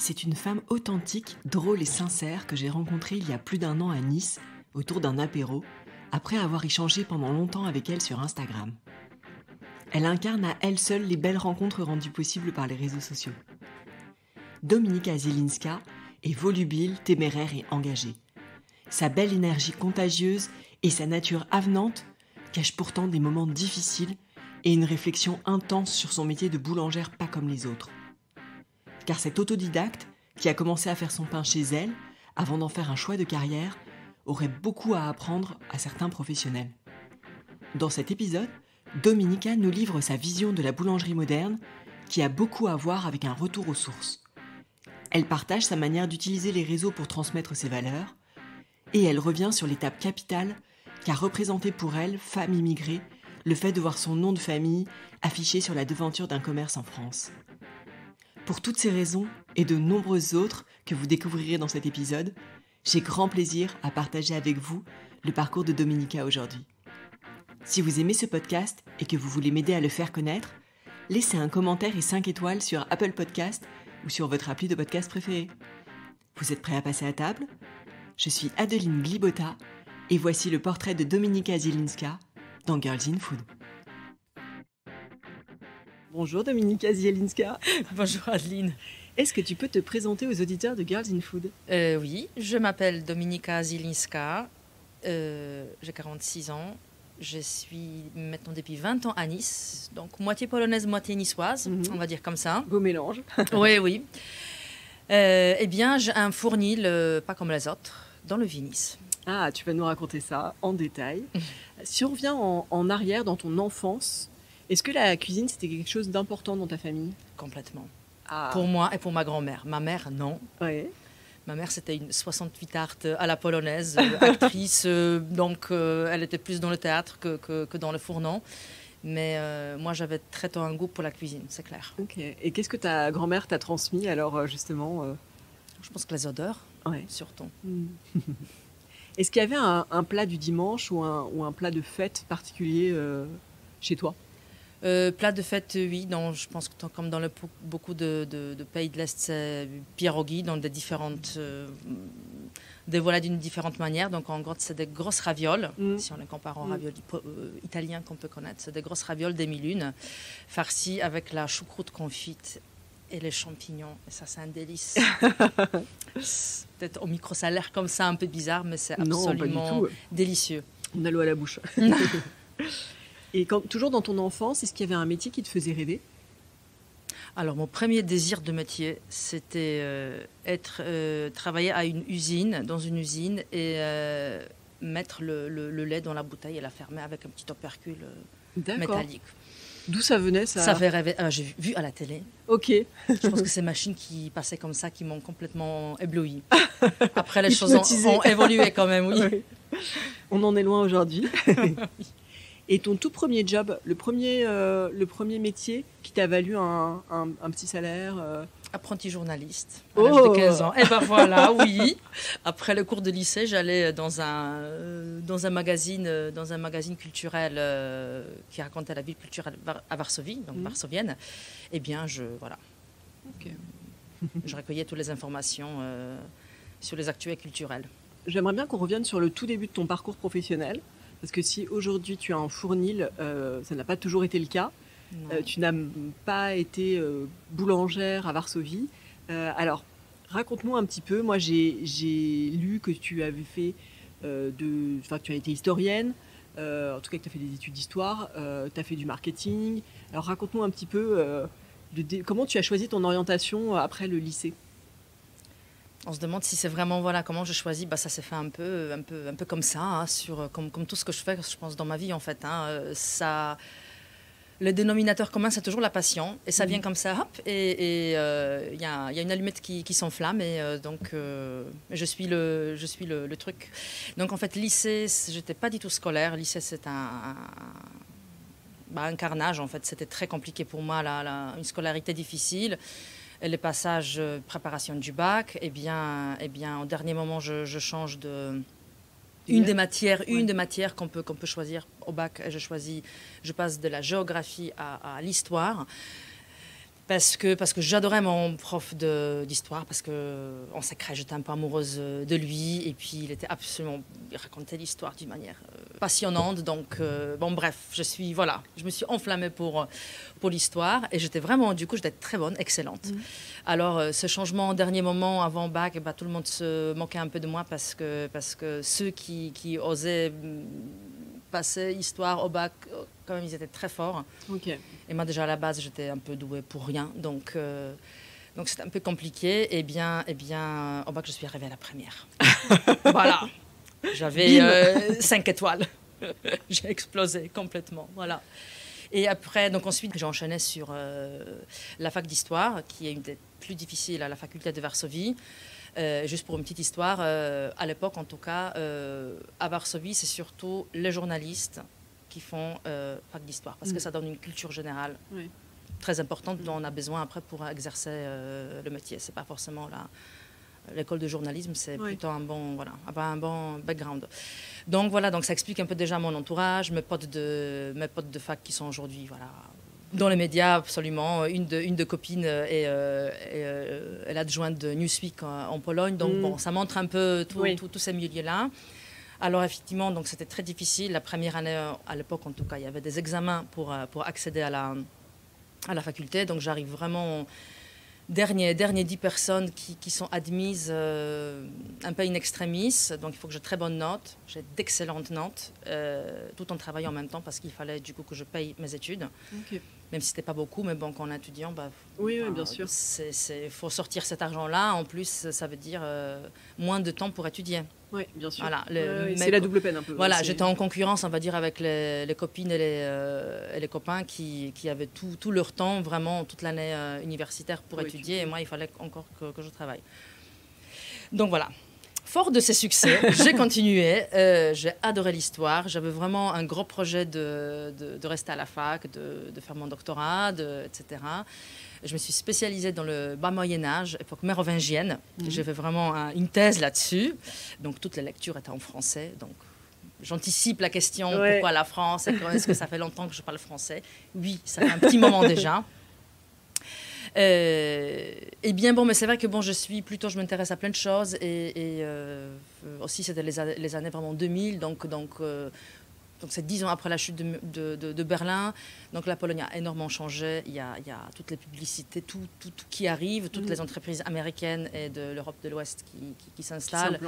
c'est une femme authentique, drôle et sincère que j'ai rencontrée il y a plus d'1 an à Nice, autour d'un apéro, après avoir échangé pendant longtemps avec elle sur Instagram. Elle incarne à elle seule les belles rencontres rendues possibles par les réseaux sociaux. Dominika Zielinska est volubile, téméraire et engagée. Sa belle énergie contagieuse et sa nature avenante cachent pourtant des moments difficiles et une réflexion intense sur son métier de boulangère pas comme les autres. Car cette autodidacte, qui a commencé à faire son pain chez elle, avant d'en faire un choix de carrière, aurait beaucoup à apprendre à certains professionnels. Dans cet épisode, Dominika nous livre sa vision de la boulangerie moderne, qui a beaucoup à voir avec un retour aux sources. Elle partage sa manière d'utiliser les réseaux pour transmettre ses valeurs, et elle revient sur l'étape capitale qu'a représenté pour elle, femme immigrée, le fait de voir son nom de famille affiché sur la devanture d'un commerce en France. Pour toutes ces raisons et de nombreuses autres que vous découvrirez dans cet épisode, j'ai grand plaisir à partager avec vous le parcours de Dominika aujourd'hui. Si vous aimez ce podcast et que vous voulez m'aider à le faire connaître, laissez un commentaire et 5 étoiles sur Apple Podcast ou sur votre appli de podcast préféré. Vous êtes prêts à passer à table ? Je suis Adeline Glibota et voici le portrait de Dominika Zielinska dans Girls in Food. Bonjour Dominika Zielinska. Bonjour Adeline. Est-ce que tu peux te présenter aux auditeurs de Girls in Food ? Oui, je m'appelle Dominika Zielinska, j'ai 46 ans, je suis maintenant depuis 20 ans à Nice, donc moitié polonaise, moitié niçoise, on va dire comme ça. Beau mélange. Oui. Eh bien, j'ai un fournil, pas comme les autres, dans le Vinis. Ah, tu vas nous raconter ça en détail. Si on revient en arrière dans ton enfance, est-ce que la cuisine, c'était quelque chose d'important dans ta famille ? Complètement. Ah. Pour moi et pour ma grand-mère. Ma mère, non. Ouais. Ma mère, c'était une 68 art à la polonaise, actrice, donc elle était plus dans le théâtre que dans le fourneau. Mais moi, j'avais très tôt un goût pour la cuisine, c'est clair. Ok. Et qu'est-ce que ta grand-mère t'a transmis alors justement Je pense que les odeurs, Ouais. surtout. Est-ce qu'il y avait un plat du dimanche ou un plat de fête particulier chez toi ? Plat de fête, oui. Donc, je pense que comme dans beaucoup de pays de l'Est, c'est pierogi, donc dévoilé d'une différente manière. Donc, en gros, c'est des grosses ravioles. Si on les compare aux ravioles italiens qu'on peut connaître, c'est des grosses ravioles demi-lune, farcies avec la choucroute confite et les champignons. Et ça, c'est un délice. Peut-être au micro, ça a l'air comme ça, un peu bizarre, mais c'est absolument délicieux. On a l'eau à la bouche. Et toujours dans ton enfance, est-ce qu'il y avait un métier qui te faisait rêver ? Alors, mon premier désir de métier, c'était travailler dans une usine et mettre le lait dans la bouteille et la fermer avec un petit opercule métallique. D'où ça venait ça ? Ça fait rêver. J'ai vu à la télé. Ok. Je pense que ces machines qui passaient comme ça, qui m'ont complètement ébloui. Après, les choses ont évolué quand même, oui. Oui. On en est loin aujourd'hui. Et ton tout premier job, le premier métier qui t'a valu un petit salaire Apprenti journaliste, à l'âge de 15 ans. Et ben voilà, oui. Après le cours de lycée, j'allais dans un magazine culturel qui racontait la vie culturelle à Varsovie, donc varsovienne. Eh bien, je recueillais toutes les informations sur les actualités culturelles. J'aimerais bien qu'on revienne sur le tout début de ton parcours professionnel. Parce que si aujourd'hui tu as un fournil, ça n'a pas toujours été le cas. Tu n'as pas été boulangère à Varsovie. Alors, raconte-nous un petit peu. Moi, j'ai lu que tu avais fait que tu as été historienne. En tout cas, que tu as fait des études d'histoire. Tu as fait du marketing. Alors, raconte-nous un petit peu comment tu as choisi ton orientation après le lycée. On se demande si c'est vraiment comment je choisis. Ça s'est fait un peu comme ça, hein, comme tout ce que je fais, je pense, dans ma vie en fait. Le dénominateur commun, c'est toujours la passion, et ça vient comme ça, hop, et y a une allumette qui s'enflamme, et donc je suis le truc. Donc en fait, lycée, j'étais pas du tout scolaire. Lycée, c'est un carnage en fait. C'était très compliqué pour moi, une scolarité difficile. Et les passages préparation du bac, eh bien, au dernier moment, je change une des matières qu'on peut choisir au bac. Je passe de la géographie à l'histoire. Parce que j'adorais mon prof d'histoire, parce qu'en secret, j'étais un peu amoureuse de lui. Et puis, il racontait l'histoire d'une manière passionnante. Donc, bon, bref, je me suis enflammée pour l'histoire. Et j'étais très bonne, excellente. Alors, ce changement au dernier moment, avant bac, tout le monde se moquait un peu de moi parce que ceux qui osaient passer histoire au bac, quand même, ils étaient très forts. Ok. Et moi, déjà, à la base, j'étais un peu douée pour rien. Donc c'était un peu compliqué. Eh bien, au bac, je suis arrivée à la première. Voilà. J'avais 5 étoiles. J'ai explosé complètement. Voilà. Et après, donc ensuite, j'ai enchaîné sur la fac d'histoire, qui est une des plus difficiles à la faculté de Varsovie. Juste pour une petite histoire, à l'époque, en tout cas, à Varsovie, c'est surtout les journalistes qui font fac d'histoire, parce que ça donne une culture générale très importante dont on a besoin après pour exercer le métier. C'est pas forcément l'école de journalisme, c'est plutôt un bon background. Donc voilà, donc ça explique un peu déjà mon entourage, mes potes de fac qui sont aujourd'hui dans les médias absolument. Une de copines est l'adjointe de Newsweek en Pologne, donc bon, ça montre un peu tous ces milieux-là. Alors effectivement, donc c'était très difficile. La première année, à l'époque en tout cas, il y avait des examens pour accéder à la faculté. Donc j'arrive vraiment dernier 10 personnes qui sont admises un peu in extremis. Donc il faut que j'ai de très bonnes notes. J'ai d'excellentes notes, tout en travaillant en même temps parce qu'il fallait du coup que je paye mes études. Okay. Même si ce n'était pas beaucoup, mais bon, quand on est étudiant, oui, bien sûr. Il faut sortir cet argent-là. En plus, ça veut dire moins de temps pour étudier. Oui, bien sûr. Voilà, c'est la double peine un peu. Voilà, j'étais en concurrence, on va dire, avec les copines et les copains qui avaient tout leur temps, vraiment toute l'année universitaire pour étudier. Et moi, il fallait encore que je travaille. Donc voilà. Fort de ces succès, j'ai continué, j'ai adoré l'histoire, j'avais vraiment un gros projet de rester à la fac, de faire mon doctorat, etc. Je me suis spécialisée dans le bas Moyen-Âge, époque mérovingienne. J'ai fait vraiment une thèse là-dessus. Donc toutes les lectures étaient en français. Donc j'anticipe la question, pourquoi la France? Est-ce que ça fait longtemps que je parle français? Oui, ça fait un petit moment déjà. Eh bien bon, mais c'est vrai que bon, je m'intéresse à plein de choses et aussi c'était les années vraiment 2000, donc c'est 10 ans après la chute de Berlin. Donc la Pologne a énormément changé. Il y a toutes les publicités, tout qui arrive, toutes les entreprises américaines et de l'Europe de l'Ouest qui s'installent,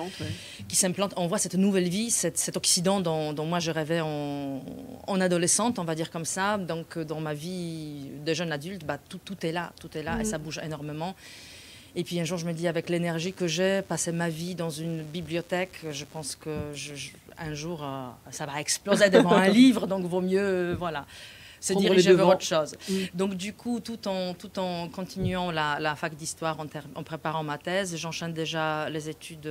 qui s'implantent. On voit cette nouvelle vie, cet Occident dont moi je rêvais en adolescente, on va dire comme ça. Donc dans ma vie de jeune adulte, tout est là et ça bouge énormément. Et puis un jour, je me dis, avec l'énergie que j'ai, passer ma vie dans une bibliothèque, je pense que un jour, ça va exploser devant un livre, donc vaut mieux se diriger vers autre chose. Donc du coup, tout en continuant la fac d'histoire, en préparant ma thèse, j'enchaîne déjà les études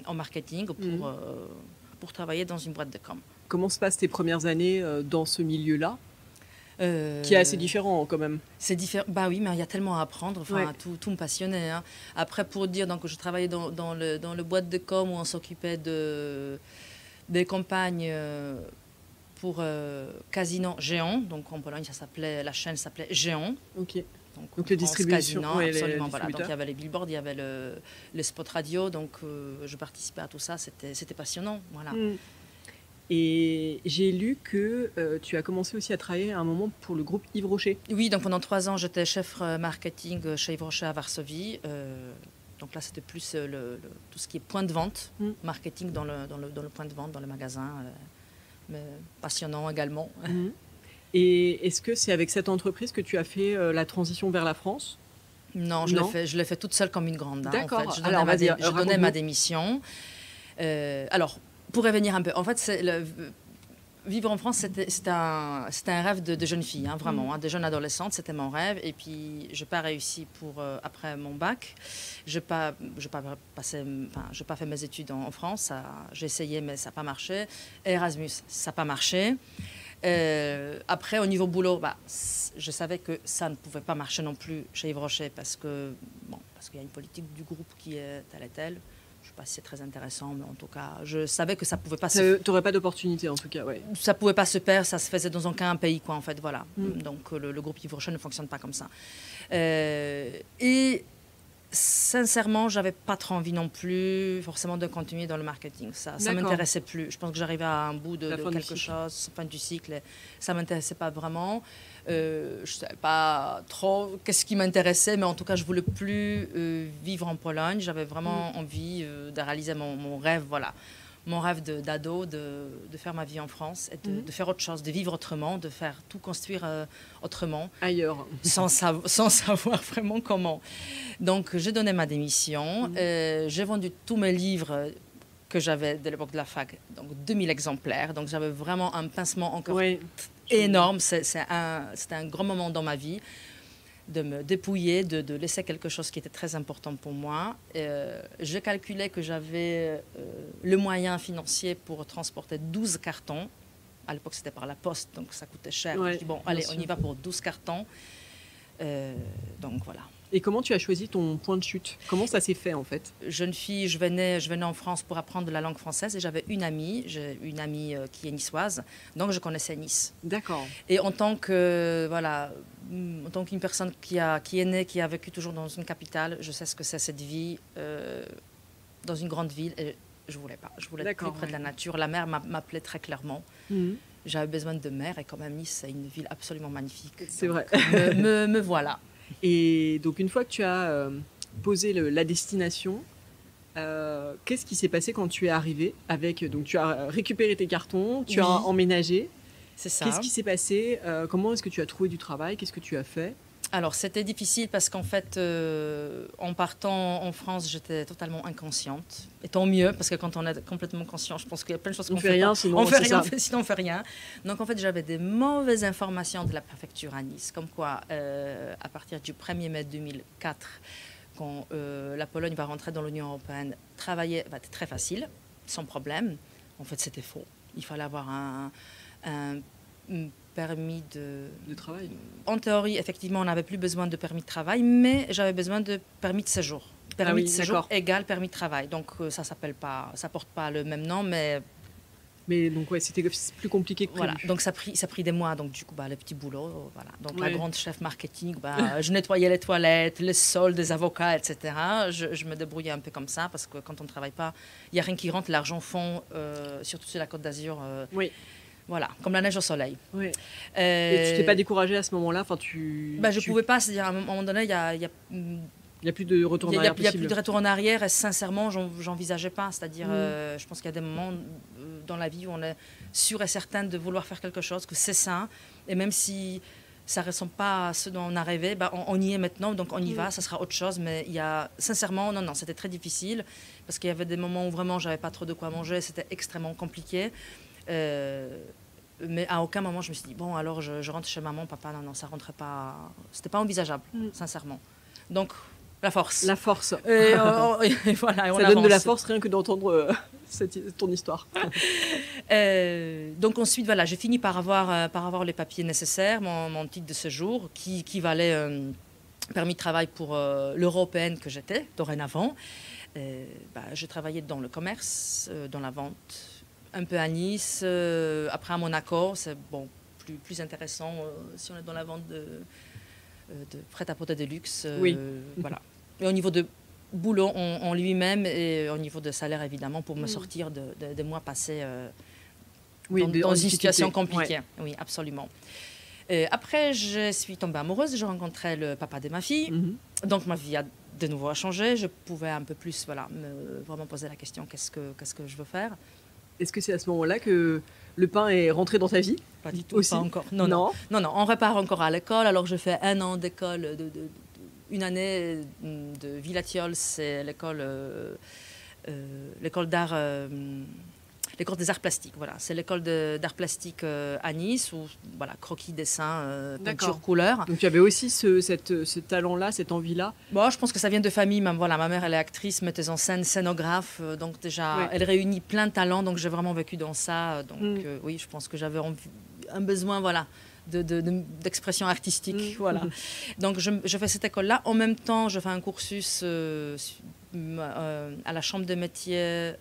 en marketing pour travailler dans une boîte de com. Comment se passent tes premières années dans ce milieu-là ? Qui est assez différent quand même. C'est différent. Bah oui, mais il y a tellement à apprendre. Enfin, tout me passionnait. Hein. Après, pour dire, donc, je travaillais dans le boîte de com où on s'occupait des campagnes pour Casino Géant. Donc en Pologne, la chaîne s'appelait Géant. Ok. Donc les distributions. Casino, absolument. Voilà. Donc il y avait les billboards, il y avait les spots radio. Donc je participais à tout ça. C'était passionnant. Voilà. Et j'ai lu que tu as commencé aussi à travailler à un moment pour le groupe Yves Rocher. Oui, donc pendant 3 ans, j'étais chef marketing chez Yves Rocher à Varsovie. Donc là, c'était plus tout ce qui est point de vente, marketing dans le point de vente, dans le magasin, mais passionnant également. Et est-ce que c'est avec cette entreprise que tu as fait la transition vers la France ? Non, je l'ai fait toute seule comme une grande. D'accord. En fait. Je donnais ma démission. Alors, pour revenir un peu, en fait, vivre en France, c'était un rêve de jeune fille, hein, vraiment, de jeune adolescente, c'était mon rêve. Et puis, je n'ai pas réussi après mon bac. Je n'ai pas fait mes études en France. J'ai essayé, mais ça n'a pas marché. Erasmus, ça n'a pas marché. Après, au niveau boulot, je savais que ça ne pouvait pas marcher non plus chez Yves Rocher parce qu'il y a une politique du groupe qui est telle et telle. Je ne sais pas si c'est très intéressant, mais en tout cas, je savais que ça ne pouvait pas Tu n'aurais pas d'opportunité, en tout cas, ouais. Ça ne pouvait pas se perdre, ça se faisait dans aucun pays, quoi, en fait, voilà. Donc, le groupe Yves Rocher ne fonctionne pas comme ça. Et sincèrement, je n'avais pas trop envie non plus, forcément, de continuer dans le marketing. Ça ne m'intéressait plus. Je pense que j'arrivais à un bout de quelque chose, fin du cycle, ça ne m'intéressait pas vraiment. Je ne savais pas trop qu'est-ce qui m'intéressait, mais en tout cas, je ne voulais plus vivre en Pologne. J'avais vraiment envie de réaliser mon rêve, voilà. Mon rêve d'ado, de faire ma vie en France, et de faire autre chose, de vivre autrement, de faire tout construire autrement. Ailleurs. Sans savoir vraiment comment. Donc, j'ai donné ma démission. J'ai vendu tous mes livres que j'avais de l'époque de la fac, donc 2000 exemplaires. Donc, j'avais vraiment un pincement encore énorme. C'était un grand moment dans ma vie, de me dépouiller, de laisser quelque chose qui était très important pour moi. Je calculais que j'avais le moyen financier pour transporter 12 cartons. À l'époque, c'était par la poste, donc ça coûtait cher. Je dis, bon, allez, on y va pour 12 cartons. Donc, voilà. Et comment tu as choisi ton point de chute? Comment ça s'est fait, en fait? Jeune fille, je venais en France pour apprendre la langue française et j'avais une amie qui est niçoise, donc je connaissais Nice. D'accord. Et en tant que, voilà, en tant qu'une personne qui est née, qui a vécu toujours dans une capitale, je sais ce que c'est cette vie dans une grande ville. Et je voulais pas. Je voulais être plus près de la nature. La mer m'appelait très clairement. J'avais besoin de mer et quand même Nice, c'est une ville absolument magnifique. C'est vrai. Me voilà. Et donc, une fois que tu as posé la destination, qu'est-ce qui s'est passé quand tu es arrivé avec, donc, tu as récupéré tes cartons, tu as emménagé. C'est ça. Qu'est-ce qui s'est passé? Comment est-ce que tu as trouvé du travail? Qu'est-ce que tu as fait? Alors, c'était difficile parce qu'en fait, en partant en France, j'étais totalement inconsciente. Et tant mieux, parce que quand on est complètement conscient, je pense qu'il y a plein de choses qu'on fait rien, pas. sinon on fait rien, sinon on fait rien. Donc, en fait, j'avais des mauvaises informations de la préfecture à Nice, comme quoi, à partir du 1er mai 2004, quand la Pologne va rentrer dans l'Union européenne, travailler va être très facile, sans problème. En fait, c'était faux. Il fallait avoir un permis de travail. En théorie, effectivement, on n'avait plus besoin de permis de travail, mais j'avais besoin de permis de séjour. Permis de séjour égale permis de travail. Donc, ça porte pas le même nom, mais donc, c'était plus compliqué que prévu. Voilà, donc ça a pris des mois, donc du coup, le petit boulot, voilà. Donc, la grande chef marketing, je nettoyais les toilettes, les sols des avocats, etc. Je me débrouillais un peu comme ça, parce que quand on ne travaille pas, il n'y a rien qui rentre, l'argent fond, surtout sur la Côte d'Azur. Voilà, comme la neige au soleil. Oui. Et tu t'es pas découragée à ce moment-là? Enfin, je pouvais pas, c'est-à-dire à un moment donné, il y a plus de retour en arrière. Il n'y a plus de retour en arrière et sincèrement, j'envisageais pas. C'est-à-dire, je pense qu'il y a des moments dans la vie où on est sûr et certain de vouloir faire quelque chose, que c'est ça. Et même si ça ne ressemble pas à ce dont on a rêvé, on y est maintenant, donc on y va, ça sera autre chose. Mais sincèrement, non, c'était très difficile parce qu'il y avait des moments où vraiment, j'avais pas trop de quoi manger, c'était extrêmement compliqué. Mais à aucun moment je me suis dit bon alors je rentre chez maman, papa, non, ça rentrait pas, c'était pas envisageable, sincèrement. Donc la force. Et voilà, ça donne de la force rien que d'entendre ton histoire. Donc ensuite voilà, j'ai fini par avoir les papiers nécessaires, mon titre de séjour qui valait permis de travail pour l'européenne que j'étais dorénavant. Je travaillais dans le commerce, dans la vente, un peu à Nice, après à Monaco, c'est plus intéressant si on est dans la vente de prêt-à-porter de luxe. Voilà. Et au niveau de boulot en lui-même et au niveau de salaire, évidemment, pour me sortir des mois passés dans une situation compliquée. Ouais. Oui, absolument. Après, je suis tombée amoureuse, je rencontrais le papa de ma fille. Donc, ma vie a de nouveau changé. Je pouvais un peu plus me vraiment poser la question, qu'est-ce que je veux faire? Est-ce que c'est à ce moment-là que le pain est rentré dans ta vie? Pas du tout, aussi. Pas encore. Non, on repart encore à l'école. Alors, je fais 1 an d'école, une année de Villatiol, c'est l'école d'art, l'école des arts plastiques. Voilà, c'est l'école d'art plastique à Nice, où voilà, croquis, dessin, peinture, couleur. Donc tu avais aussi ce talent-là, cette envie-là. Je pense que ça vient de famille. Même, voilà, ma mère, elle est actrice, metteuse en scène, scénographe. Donc déjà, elle réunit plein de talents. Donc j'ai vraiment vécu dans ça. Donc oui, je pense que j'avais un besoin, voilà, d'expression artistique. Voilà. Donc je fais cette école-là. En même temps, je fais un cursus à la chambre de métier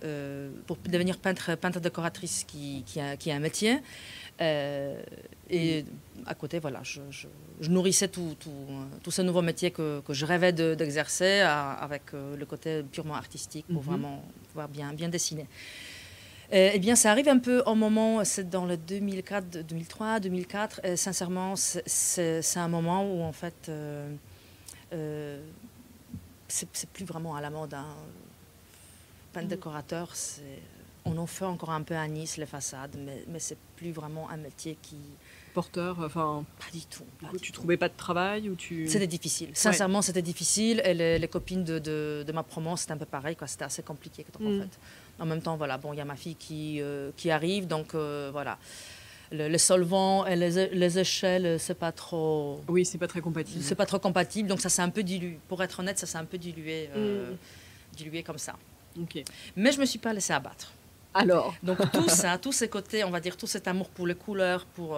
pour devenir peintre décoratrice qui a un métier. Et à côté, voilà, je nourrissais tout ce nouveau métier que je rêvais d'exercer avec le côté purement artistique pour vraiment pouvoir bien dessiner. Eh bien, ça arrive un peu au moment, c'est dans le 2004, 2003, 2004. Et sincèrement, c'est un moment où, en fait, c'est plus vraiment à la mode. Hein. Peintre décorateur, on en fait encore un peu à Nice, les façades, mais c'est plus vraiment un métier qui... Porteur, enfin... Pas du tout. Tu trouvais pas de travail ou tu... C'était difficile. Sincèrement, c'était difficile. Et les copines de ma promo, c'était un peu pareil, quoi. C'était assez compliqué, en fait. En même temps, voilà, bon, il y a ma fille qui arrive, donc voilà. Les solvants et les échelles, c'est pas trop... Oui, c'est pas très compatible. C'est pas trop compatible, donc ça s'est un peu dilué. Pour être honnête, ça s'est un peu dilué comme ça. Okay. Mais je me suis pas laissée abattre. Alors, donc tout ça, tous ces côtés, on va dire, tout cet amour pour les couleurs, pour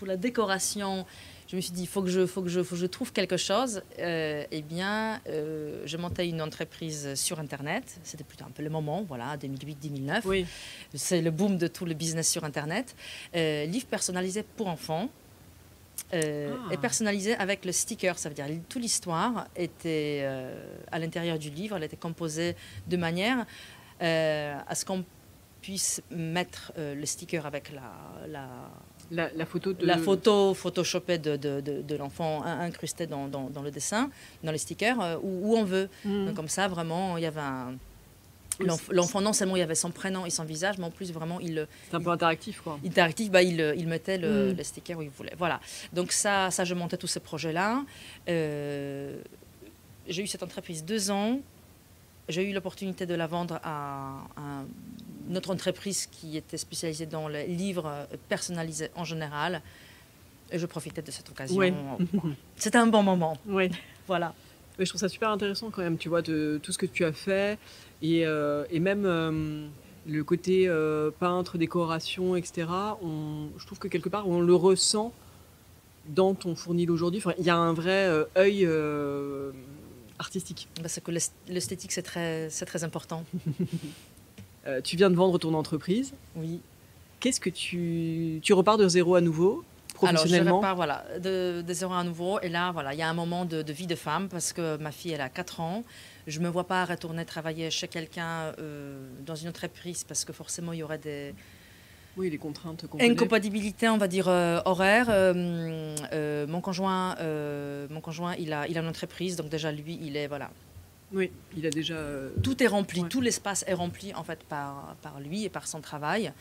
la décoration, je me suis dit, il faut que je trouve quelque chose. Eh bien, je montais une entreprise sur Internet. C'était plutôt un peu le moment, voilà, 2008-2009. Oui. C'est le boom de tout le business sur Internet. Livres personnalisés pour enfants. Et personnalisé avec le sticker, ça veut dire toute l'histoire était à l'intérieur du livre, elle était composée de manière à ce qu'on puisse mettre le sticker avec la photo de... la photo photoshopée de l'enfant incrustée dans le dessin, dans les stickers, où on veut. Donc, comme ça, vraiment, il y avait l'enfant, non seulement il y avait son prénom et son visage, mais en plus, vraiment, c'est un peu interactif, quoi. Interactif, bah, il mettait le sticker où il voulait. Voilà. Donc, ça, je montais tous ces projets-là. J'ai eu cette entreprise 2 ans. J'ai eu l'opportunité de la vendre à notre entreprise qui était spécialisée dans les livres personnalisés en général. Et je profitais de cette occasion. Oui. C'était un bon moment. Oui. Voilà. Mais je trouve ça super intéressant quand même, tu vois, de tout ce que tu as fait. Et même le côté peintre, décoration, etc. Je trouve que quelque part, on le ressent dans ton fournil aujourd'hui. Enfin, il y a un vrai œil... artistique. Parce que l'esthétique, c'est très important. Tu viens de vendre ton entreprise. Oui. Qu'est-ce que tu repars de zéro à nouveau, professionnellement? Alors, je repars voilà, de zéro à nouveau. Et là, voilà, il y a un moment de vie de femme parce que ma fille, elle a 4 ans. Je ne me vois pas retourner travailler chez quelqu'un dans une entreprise parce que forcément, il y aurait des... Oui, les contraintes qu'on incompatibilité, on va dire, horaire. Mon conjoint, il a une entreprise, donc déjà, lui, il est, voilà. Oui, il a déjà... Tout est rempli, tout l'espace est rempli, en fait, par lui et par son travail.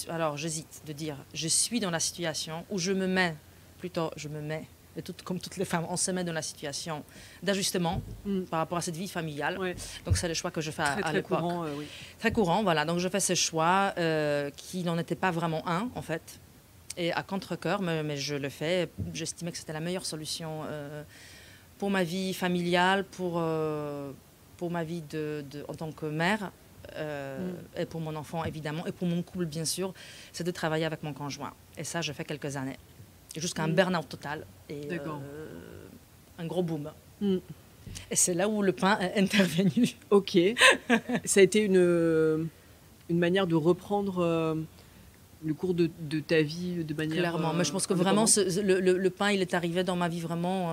Alors, j'hésite de dire, je suis dans la situation où je me mets, comme toutes les femmes, on se met dans la situation d'ajustement par rapport à cette vie familiale. Ouais. Donc, c'est le choix que je fais à l'époque. Très courant, oui. Très courant, voilà. Donc, je fais ce choix qui n'en était pas vraiment un, en fait. Et à contre-cœur, mais je le fais. J'estimais que c'était la meilleure solution pour ma vie familiale, pour ma vie en tant que mère, et pour mon enfant, évidemment, et pour mon couple, bien sûr, c'est de travailler avec mon conjoint. Et ça, je fais quelques années. Jusqu'à un burn-out total et un gros boom. Et c'est là où le pain est intervenu. Ok. Ça a été une manière de reprendre le cours de ta vie de manière... Clairement, mais je pense que vraiment, le pain, il est arrivé dans ma vie vraiment,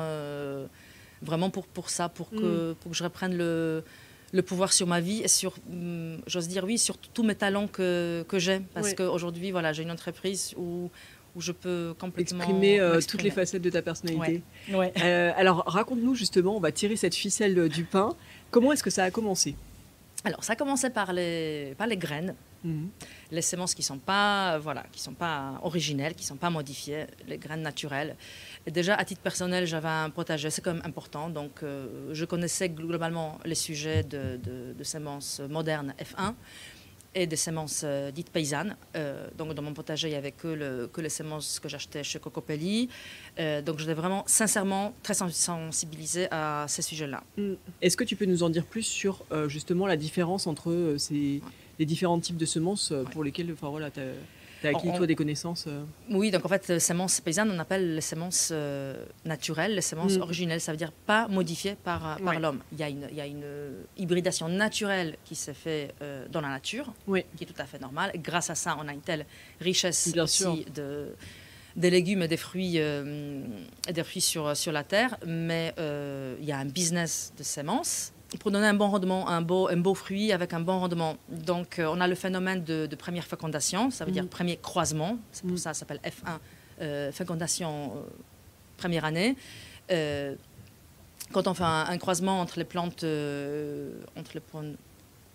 vraiment pour ça, pour que je reprenne le pouvoir sur ma vie et sur, j'ose dire oui, sur tous mes talents que j'ai. Parce qu'aujourd'hui, voilà, j'ai une entreprise où je peux complètement exprimer toutes les facettes de ta personnalité. Ouais. Alors, raconte-nous justement, on va tirer cette ficelle du pain. Comment est-ce que ça a commencé? Alors, ça a commencé par les graines, les semences qui ne sont pas originelles, qui ne sont pas modifiées, les graines naturelles. Et déjà, à titre personnel, j'avais un potager, c'est quand même important. Donc, je connaissais globalement les sujets de semences modernes F1. Et des semences dites paysannes. Donc, dans mon potager, il n'y avait que les semences que j'achetais chez Cocopelli. Donc, j'étais vraiment, sincèrement, très sensibilisée à ces sujets-là. Est-ce que tu peux nous en dire plus sur, justement, la différence entre les différents types de semences pour lesquelles... Enfin, voilà, Tu as acquis, toi, des connaissances Oui, donc en fait, les semences paysannes, on appelle les semences naturelles, les semences originelles. Ça veut dire pas modifiées par l'homme. Il y a une hybridation naturelle qui s'est faite dans la nature, qui est tout à fait normale. Grâce à ça, on a une telle richesse aussi des légumes et des fruits sur la terre. Mais il y a un business de semences pour donner un bon rendement, un beau fruit avec un bon rendement. Donc, on a le phénomène de première fécondation, ça veut dire premier croisement. C'est pour ça que ça s'appelle F1, fécondation première année. Quand on fait un croisement entre les plantes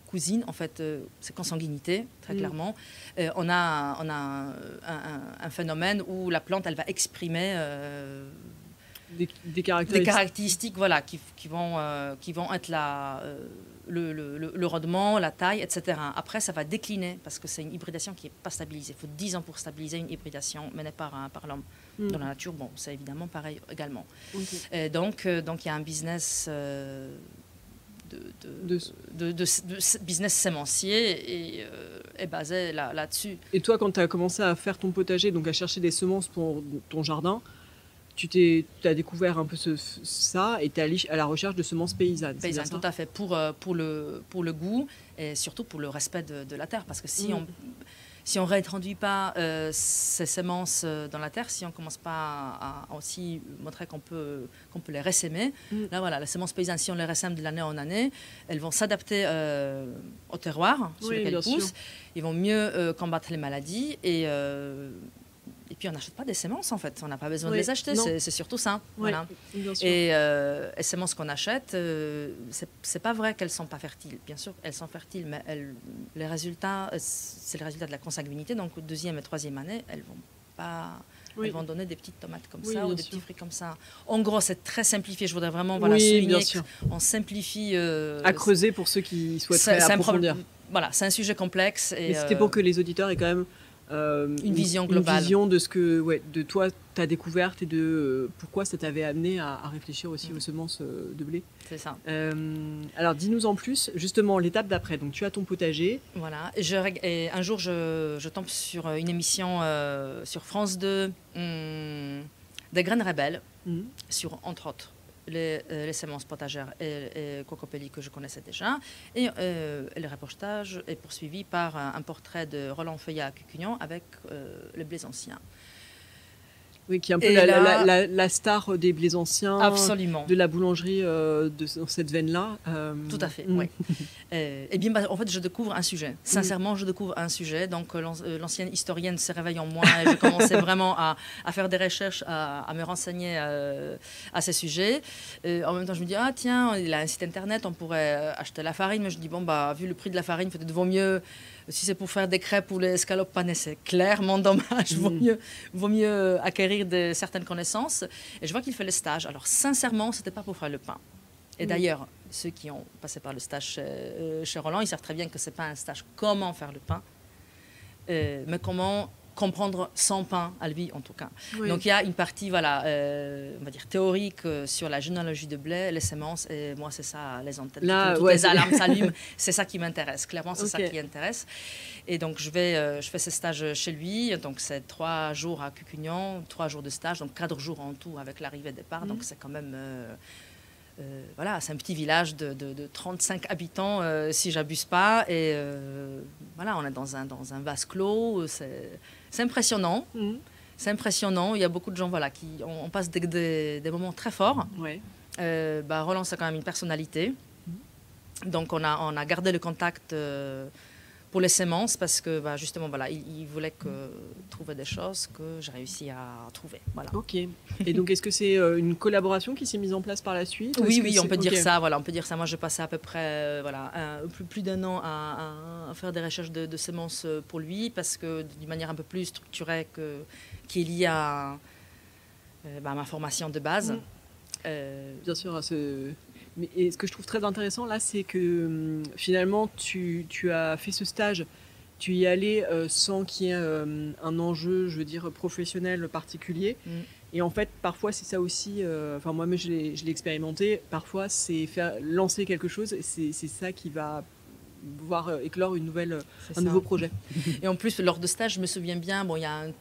cousines, en fait, c'est consanguinité, très clairement. On a un phénomène où la plante, elle va exprimer des caractéristiques voilà, qui vont être le rendement, la taille, etc. Après, ça va décliner parce que c'est une hybridation qui n'est pas stabilisée. Il faut 10 ans pour stabiliser une hybridation menée par l'homme. Dans la nature, bon, c'est évidemment pareil également. Donc, il y a un business de business sémencier et basé là-dessus. Et toi, quand tu as commencé à faire ton potager, donc à chercher des semences pour ton jardin, tu as découvert un peu ça et tu es allé à la recherche de semences paysannes. Paysannes, tout à fait, pour le goût et surtout pour le respect de la terre. Parce que si on ne réintroduit pas ces semences dans la terre, si on ne commence pas à aussi montrer qu'on peut les ressaimer, là voilà, les semences paysannes, si on les ressème de l'année en année, elles vont s'adapter au terroir sur lequel elles poussent. Ils vont mieux combattre les maladies et puis on n'achète pas des semences en fait, on n'a pas besoin de les acheter, c'est surtout ça. Voilà. Et les semences qu'on achète, c'est pas vrai qu'elles sont pas fertiles. Bien sûr, elles sont fertiles, mais les résultats, c'est le résultat de la consanguinité. Donc, deuxième et troisième année, elles vont pas. Elles vont donner des petites tomates comme ça ou des petits fruits comme ça. En gros, c'est très simplifié. Je voudrais vraiment souligner qu'on simplifie. À creuser pour ceux qui souhaiteraient approfondir. Voilà, c'est un sujet complexe. Et c'était pour que les auditeurs aient quand même une vision globale. Une vision de ce que, de toi, ta découverte et de pourquoi ça t'avait amené à réfléchir aussi aux semences de blé. C'est ça. Alors, dis-nous en plus, justement, l'étape d'après. Donc, tu as ton potager. Voilà. Et un jour, je tombe sur une émission sur France 2, des graines rebelles, sur, entre autres, les semences potagères et Cocopelli que je connaissais déjà. Et le reportage est poursuivi par un portrait de Roland Feuillat à Cucugnan avec les blés anciens. Oui, qui est un peu la star des blés anciens. Absolument. De la boulangerie dans cette veine-là. Tout à fait, oui. Et bien, en fait, je découvre un sujet. Sincèrement, je découvre un sujet. Donc, l'ancienne historienne se réveille en moi et j'ai commencé vraiment à faire des recherches, à me renseigner à ces sujets. En même temps, je me dis, ah tiens, il a un site internet, on pourrait acheter la farine. Mais je dis, bon, bah, vu le prix de la farine, peut-être vaut mieux... Si c'est pour faire des crêpes ou les escalopes panées, c'est clairement dommage. Vaut mieux acquérir certaines connaissances. Et je vois qu'il fait le stage. Alors, sincèrement, ce n'était pas pour faire le pain. Et d'ailleurs, ceux qui ont passé par le stage chez Roland, ils savent très bien que ce n'est pas un stage comment faire le pain, mais comment comprendre son pain à lui, en tout cas. Oui. Donc, il y a une partie, voilà, on va dire théorique sur la généalogie de blé, les semences, et moi, c'est ça, les antennes, toutes les alarmes s'allument, c'est ça qui m'intéresse. Clairement, c'est ça qui intéresse. Et donc, je fais ce stage chez lui, donc c'est 3 jours à Cucugnan, 3 jours de stage, donc 4 jours en tout avec l'arrivée et départ, donc c'est quand même... voilà, c'est un petit village de 35 habitants, si j'abuse pas, et voilà, on est dans un vase clos, c'est impressionnant. C'est impressionnant. Il y a beaucoup de gens, voilà, on passe des moments très forts. Ouais. Roland, c'est quand même une personnalité. Donc, on a gardé le contact pour les semences parce que, justement, voilà, il voulait trouver des choses que j'ai réussi à trouver. Voilà. Ok. Et donc, est-ce que c'est une collaboration qui s'est mise en place par la suite? Oui, on peut dire ça. Voilà, on peut dire ça. Moi, j'ai passé à peu près plus d'un an à faire des recherches de semences pour lui parce que d'une manière un peu plus structurée qui est liée à ma formation de base. Bien sûr, mais ce que je trouve très intéressant là, c'est que finalement, tu as fait ce stage, tu y allais sans qu'il y ait un enjeu, je veux dire, professionnel particulier. Et en fait, parfois, c'est ça aussi, moi-même, je l'ai expérimenté, parfois, c'est lancer quelque chose, c'est ça qui va voir éclore un ça. nouveau projet. Et en plus, lors de stage, je me souviens bien, bon, il y a un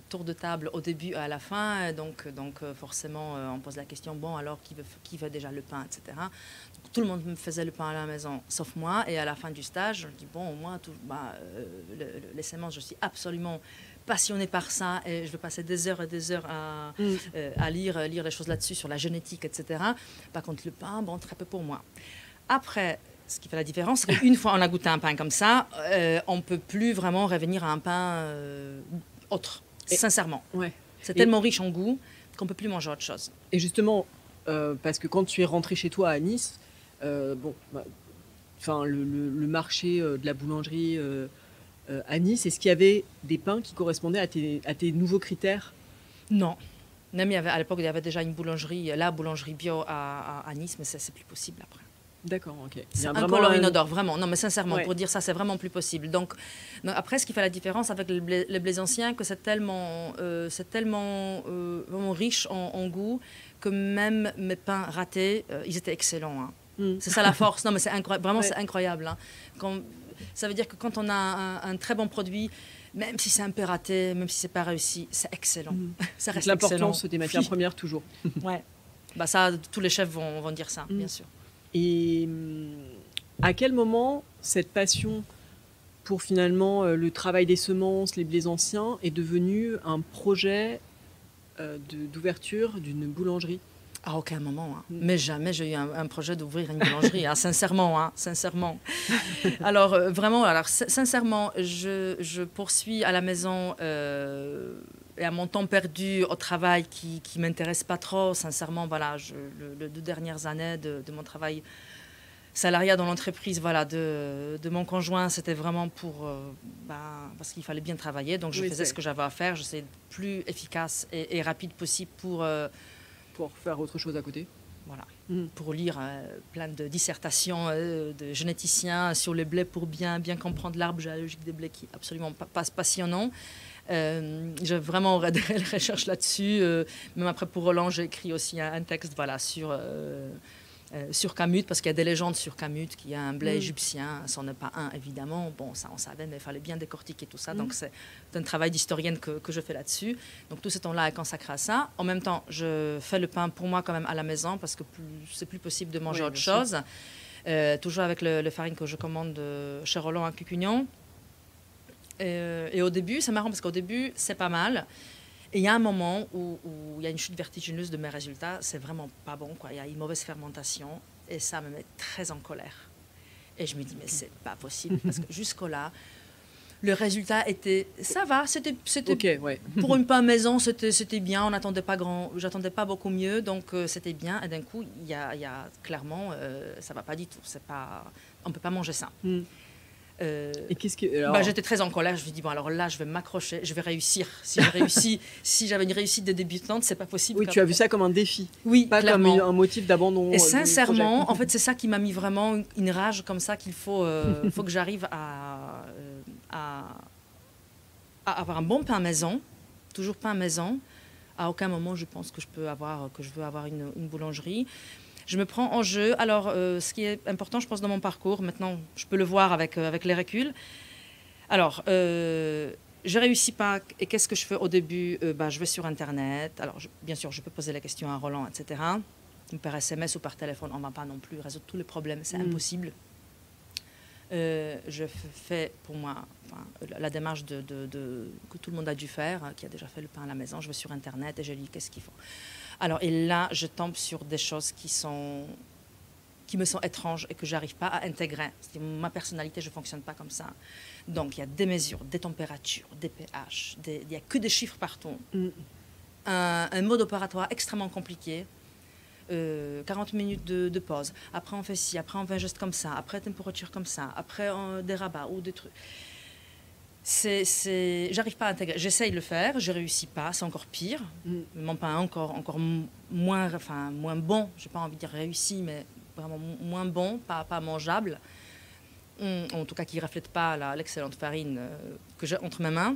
tour de table au début et à la fin, donc forcément, on pose la question, bon, alors qui veut déjà le pain, etc. Donc, tout le monde me faisait le pain à la maison, sauf moi. Et à la fin du stage, je me dis, bon, moi, les semences, je suis absolument passionnée par ça et je vais passer des heures et des heures à lire les choses là-dessus, sur la génétique, etc. Par contre, le pain, bon, très peu pour moi. Après, ce qui fait la différence, c'est qu'une fois on a goûté un pain comme ça, on ne peut plus vraiment revenir à un pain autre, sincèrement. Ouais. C'est tellement riche en goût qu'on ne peut plus manger autre chose. Et justement, parce que quand tu es rentré chez toi à Nice, le marché de la boulangerie à Nice, est-ce qu'il y avait des pains qui correspondaient à tes nouveaux critères? Non. Même à l'époque, il y avait déjà une boulangerie, la boulangerie bio à Nice, mais ça, c'est plus possible après. D'accord, ok. C'est un color inodore, vraiment. Non, mais sincèrement, pour dire ça, c'est vraiment plus possible. Donc après, ce qui fait la différence avec les blés anciens, que c'est tellement vraiment riche en goût que même mes pains ratés, ils étaient excellents. Hein. C'est ça la force. Non, mais c'est incroyable. Vraiment, c'est incroyable. Hein. Ça veut dire que quand on a un très bon produit, même si c'est un peu raté, même si c'est pas réussi, c'est excellent. Ça reste excellent. L'importance des matières premières, toujours. Ouais. Ça, tous les chefs vont dire ça, bien sûr. Et à quel moment cette passion pour finalement le travail des semences, les blés anciens, est devenue un projet d'ouverture d'une boulangerie? À aucun moment. Hein. Mais jamais j'ai eu un projet d'ouvrir une boulangerie, hein, sincèrement. Hein, sincèrement. Alors, vraiment, sincèrement, je poursuis à la maison et à mon temps perdu au travail qui ne m'intéresse pas trop. Sincèrement, voilà, les 2 dernières années de mon travail salariat dans l'entreprise de mon conjoint, c'était vraiment parce qu'il fallait bien travailler. Donc, je faisais ce que j'avais à faire. J'essayais d'être plus efficace et rapide possible pour faire autre chose à côté. Voilà. Pour lire plein de dissertations de généticiens sur les blés pour bien comprendre l'arbre géologique des blés qui est absolument passionnant. J'ai vraiment des recherches là-dessus. Même après, pour Roland, j'ai écrit aussi un texte sur Camut, parce qu'il y a des légendes sur Camut, qu'il y a un blé égyptien, c'en est pas un évidemment, bon ça on savait, mais il fallait bien décortiquer tout ça, donc c'est un travail d'historienne que je fais là-dessus, donc tout ce temps-là est consacré à ça. En même temps, je fais le pain pour moi quand même à la maison, parce que c'est plus possible de manger autre chose, toujours avec le farine que je commande chez Roland à Cucugnan. Et au début, c'est marrant, parce qu'au début, c'est pas mal. Et il y a un moment où il y a une chute vertigineuse de mes résultats, c'est vraiment pas bon, quoi. Il y a une mauvaise fermentation et ça me met très en colère. Et je me dis, mais c'est pas possible, parce que jusque-là, le résultat était, ça va, c'était okay, pour une pain maison, c'était bien, j'attendais pas beaucoup mieux, donc c'était bien. Et d'un coup, il y a clairement, ça va pas du tout, on peut pas manger ça. Et qu'est-ce que j'étais très en colère. Je me suis dit bon, alors là je vais m'accrocher, je vais réussir. Si j'avais une réussite de débutante, c'est pas possible. Oui, tu as vu ça comme un défi. Oui, pas clairement. Comme un motif d'abandon. Et sincèrement, en fait, c'est ça qui m'a mis vraiment une rage comme ça, qu'il faut que j'arrive à avoir un bon pain maison, toujours pain maison. À aucun moment je pense que je veux avoir une boulangerie. Je me prends en jeu. Alors, ce qui est important, je pense, dans mon parcours, maintenant, je peux le voir avec les reculs. Alors, je réussis pas. Et qu'est-ce que je fais au début? Je vais sur Internet. Alors, bien sûr, je peux poser la question à Roland, etc. Par SMS ou par téléphone, on ne va pas non plus résoudre tous les problèmes. C'est impossible. Je fais, pour moi, la démarche que tout le monde a dû faire, qui a déjà fait le pain à la maison. Je vais sur Internet et je lis qu'est-ce qu'il faut. Alors, et là, je tombe sur des choses qui me sont étranges et que je n'arrive pas à intégrer. Ma personnalité, je ne fonctionne pas comme ça. Donc, il y a des mesures, des températures, des pH, il n'y a que des chiffres partout. Un mode opératoire extrêmement compliqué. 40 minutes de pause. Après, on fait ci, après, on fait un geste comme ça, après, température comme ça, après, des rabats ou des trucs. J'arrive pas à intégrer. J'essaye de le faire, je réussis pas, c'est encore pire. Mon pain encore moins bon, j'ai pas envie de dire réussi, mais vraiment moins bon, pas mangeable. En tout cas, qui reflète pas l'excellente farine que j'ai entre mes mains.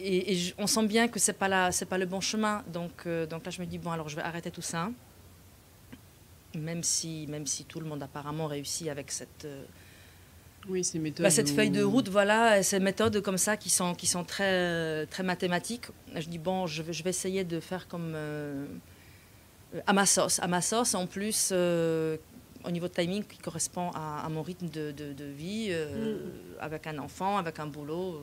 Et on sent bien que c'est pas le bon chemin. Donc là, je me dis bon, alors je vais arrêter tout ça. même si tout le monde apparemment réussit avec cette... Oui, ces méthodes. Cette feuille de route, voilà, ces méthodes comme ça qui sont très, très mathématiques. Je dis, bon, je vais essayer de faire comme à ma sauce. À ma sauce, en plus, au niveau de timing, qui correspond à mon rythme de vie, avec un enfant, avec un boulot.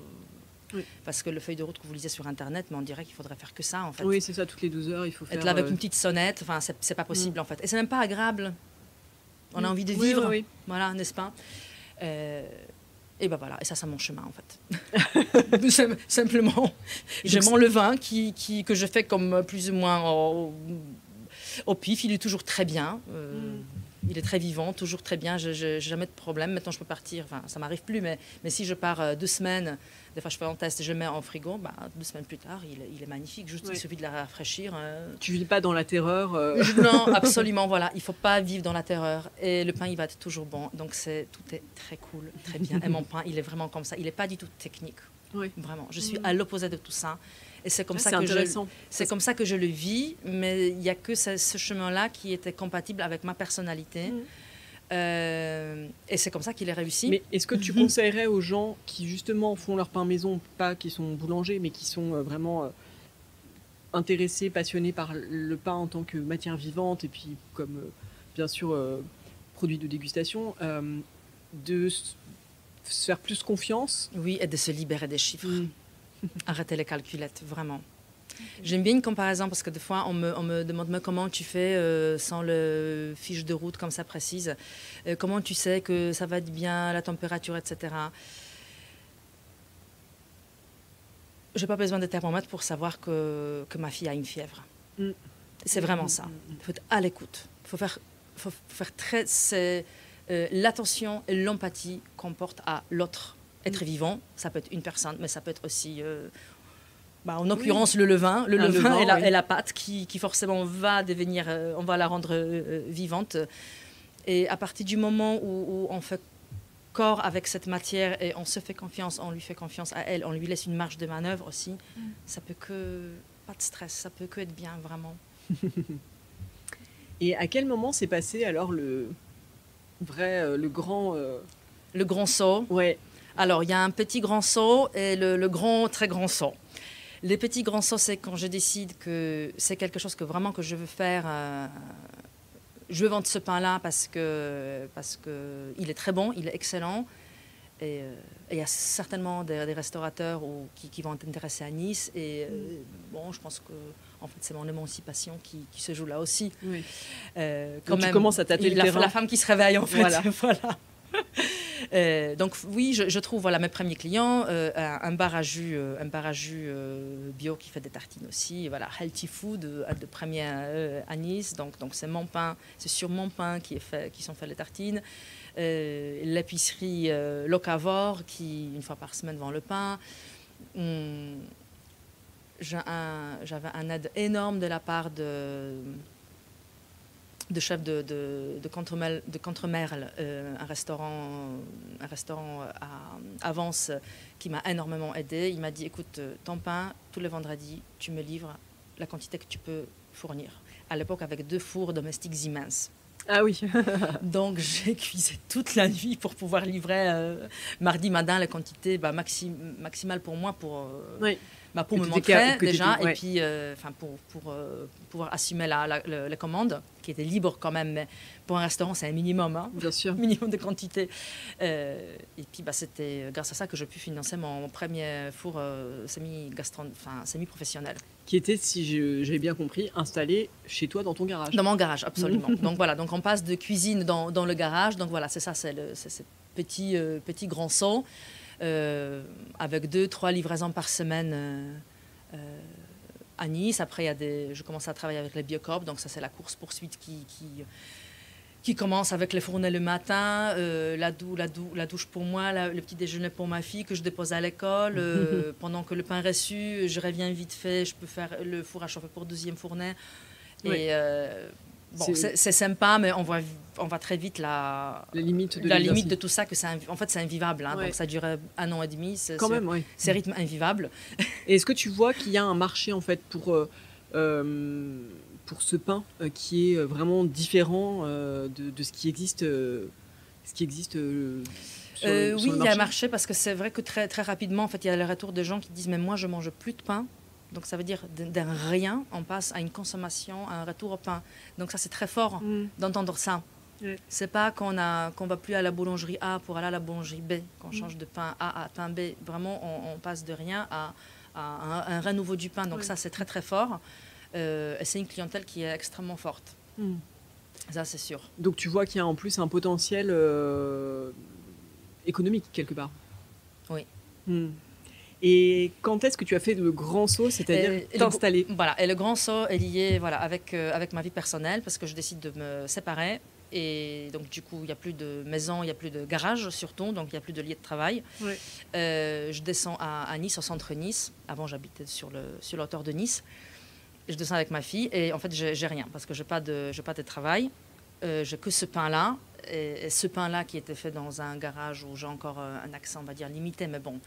Oui. Parce que le feuille de route que vous lisez sur Internet, mais on dirait qu'il faudrait faire que ça, en fait. Oui, c'est ça, toutes les 12 heures, il faut faire... Être là avec une petite sonnette, enfin, c'est pas possible, en fait. Et c'est même pas agréable. On a envie de vivre, voilà, n'est-ce pas? Et ben voilà, et ça c'est mon chemin en fait. Simplement, j'ai mon levain que je fais comme plus ou moins au pif. Il est toujours très bien, il est très vivant, toujours très bien. J'ai jamais de problème. Maintenant je peux partir, enfin ça m'arrive plus, mais si je pars 2 semaines, des fois je fais un test, je le mets en frigo, 2 semaines plus tard il est magnifique. Juste il suffit de la rafraîchir. Tu vis pas dans la terreur. Non, absolument, voilà. Il faut pas vivre dans la terreur. Et le pain, il va être toujours bon. Donc tout est très cool, très bien. Et mon pain, il est vraiment comme ça. Il n'est pas du tout technique. Oui. Vraiment. Je suis à l'opposé de tout ça. Et c'est comme ça comme ça que je le vis. Mais il n'y a que ce chemin-là qui était compatible avec ma personnalité. Et c'est comme ça qu'il est réussi. Mais est-ce que tu conseillerais aux gens qui justement font leur pain maison, pas qui sont boulangers, mais qui sont vraiment intéressés, passionnés par le pain en tant que matière vivante et puis comme bien sûr produit de dégustation, de se faire plus confiance? Oui, et de se libérer des chiffres. Arrêter les calculettes, vraiment. J'aime bien une comparaison parce que des fois on me demande mais comment tu fais sans le fiche de route comme ça précise, comment tu sais que ça va être bien la température, etc. J'ai pas besoin de thermomètre pour savoir que ma fille a une fièvre. C'est vraiment ça. Il faut être à l'écoute. Il faut faire très... l'attention et l'empathie qu'on porte à l'autre être vivant. Ça peut être une personne, mais ça peut être aussi... en l'occurrence, le levain et la pâte qui forcément va devenir... on va la rendre vivante. Et à partir du moment où on fait corps avec cette matière et on se fait confiance, on lui fait confiance à elle, on lui laisse une marge de manœuvre aussi, ça peut que... Pas de stress, ça peut que être bien, vraiment. Et à quel moment s'est passé alors le grand... Le grand saut. Ouais. Alors, il y a un petit grand saut et le grand, très grand saut. Les petits grands sauts, c'est quand je décide que c'est quelque chose que vraiment que je veux faire. Je veux vendre ce pain-là parce que il est très bon, il est excellent. Et il y a certainement des restaurateurs qui vont être intéressés à Nice. Et je pense que en fait, c'est mon émancipation qui se joue là aussi. Oui. Quand même, tu commences à tâter le terrain. La femme qui se réveille, en fait. Voilà. Donc oui, je trouve mes premiers clients, un bar à jus bio qui fait des tartines aussi, voilà, healthy food de premier à Nice. Donc c'est mon pain, c'est sur mon pain qui sont faites les tartines. L'épicerie Locavor qui une fois par semaine vend le pain. J'avais un aide énorme de la part de chef de Contremerle, un restaurant à Vence qui m'a énormément aidé. Il m'a dit, écoute, ton pain, tous les vendredis, tu me livres la quantité que tu peux fournir. À l'époque, avec 2 fours domestiques immenses. Ah oui. Donc, j'ai cuisé toute la nuit pour pouvoir livrer mardi matin la quantité maximale pour moi pour me montrer déjà et puis pour pouvoir assumer la commande qui était libre quand même, mais pour un restaurant c'est un minimum, bien sûr, minimum de quantité. Et puis c'était grâce à ça que j'ai pu financer mon premier four semi-professionnel. Qui était, si j'ai bien compris, installé chez toi dans ton garage. Dans mon garage, absolument. Donc voilà, donc on passe de cuisine dans le garage. Donc voilà, c'est ça, c'est ce petit grand saut. Avec 2-3 livraisons par semaine à Nice. Après, je commence à travailler avec les Biocorp, donc ça c'est la course-poursuite qui commence avec les fournées le matin, la douche pour moi, le petit déjeuner pour ma fille que je dépose à l'école. Pendant que le pain est reçu, je reviens vite fait, je peux faire le four à chauffer pour 2e fournée. Et c'est sympa, mais on voit très vite la limite de tout ça, que c'est invivable. Donc ça durait 1 an et demi, c'est rythme invivable. Et est-ce que tu vois qu'il y a un marché en fait pour pour ce pain qui est vraiment différent de ce qui existe, sur le Oui, il y a marché. marché parce que c'est vrai que très, très rapidement, en fait, il y a le retour de gens qui disent mais moi, je mange plus de pain. Donc ça veut dire d'un rien, on passe à une consommation, à un retour au pain. Donc ça, c'est très fort d'entendre ça. Ouais. C'est pas qu'on va plus à la boulangerie A pour aller à la boulangerie B, qu'on change de pain A à pain B. Vraiment, on passe de rien à un renouveau du pain. Donc ça, c'est très très fort. Et c'est une clientèle qui est extrêmement forte. Ça, c'est sûr. Donc tu vois qu'il y a en plus un potentiel économique quelque part. Oui. Et quand est-ce que tu as fait le grand saut, c'est-à-dire t'installer? Voilà, et le grand saut est lié avec ma vie personnelle parce que je décide de me séparer. Et donc, du coup, il n'y a plus de maison, il n'y a plus de garage surtout, donc il n'y a plus de lieu de travail. Ouais. Je descends à Nice, au centre Nice. Avant, j'habitais sur la hauteur de Nice. Je descends avec ma fille et en fait, j'ai rien parce que je n'ai pas de travail. J'ai que ce pain-là. Et ce pain-là qui était fait dans un garage où j'ai encore un accès, on va dire, limité, mais bon,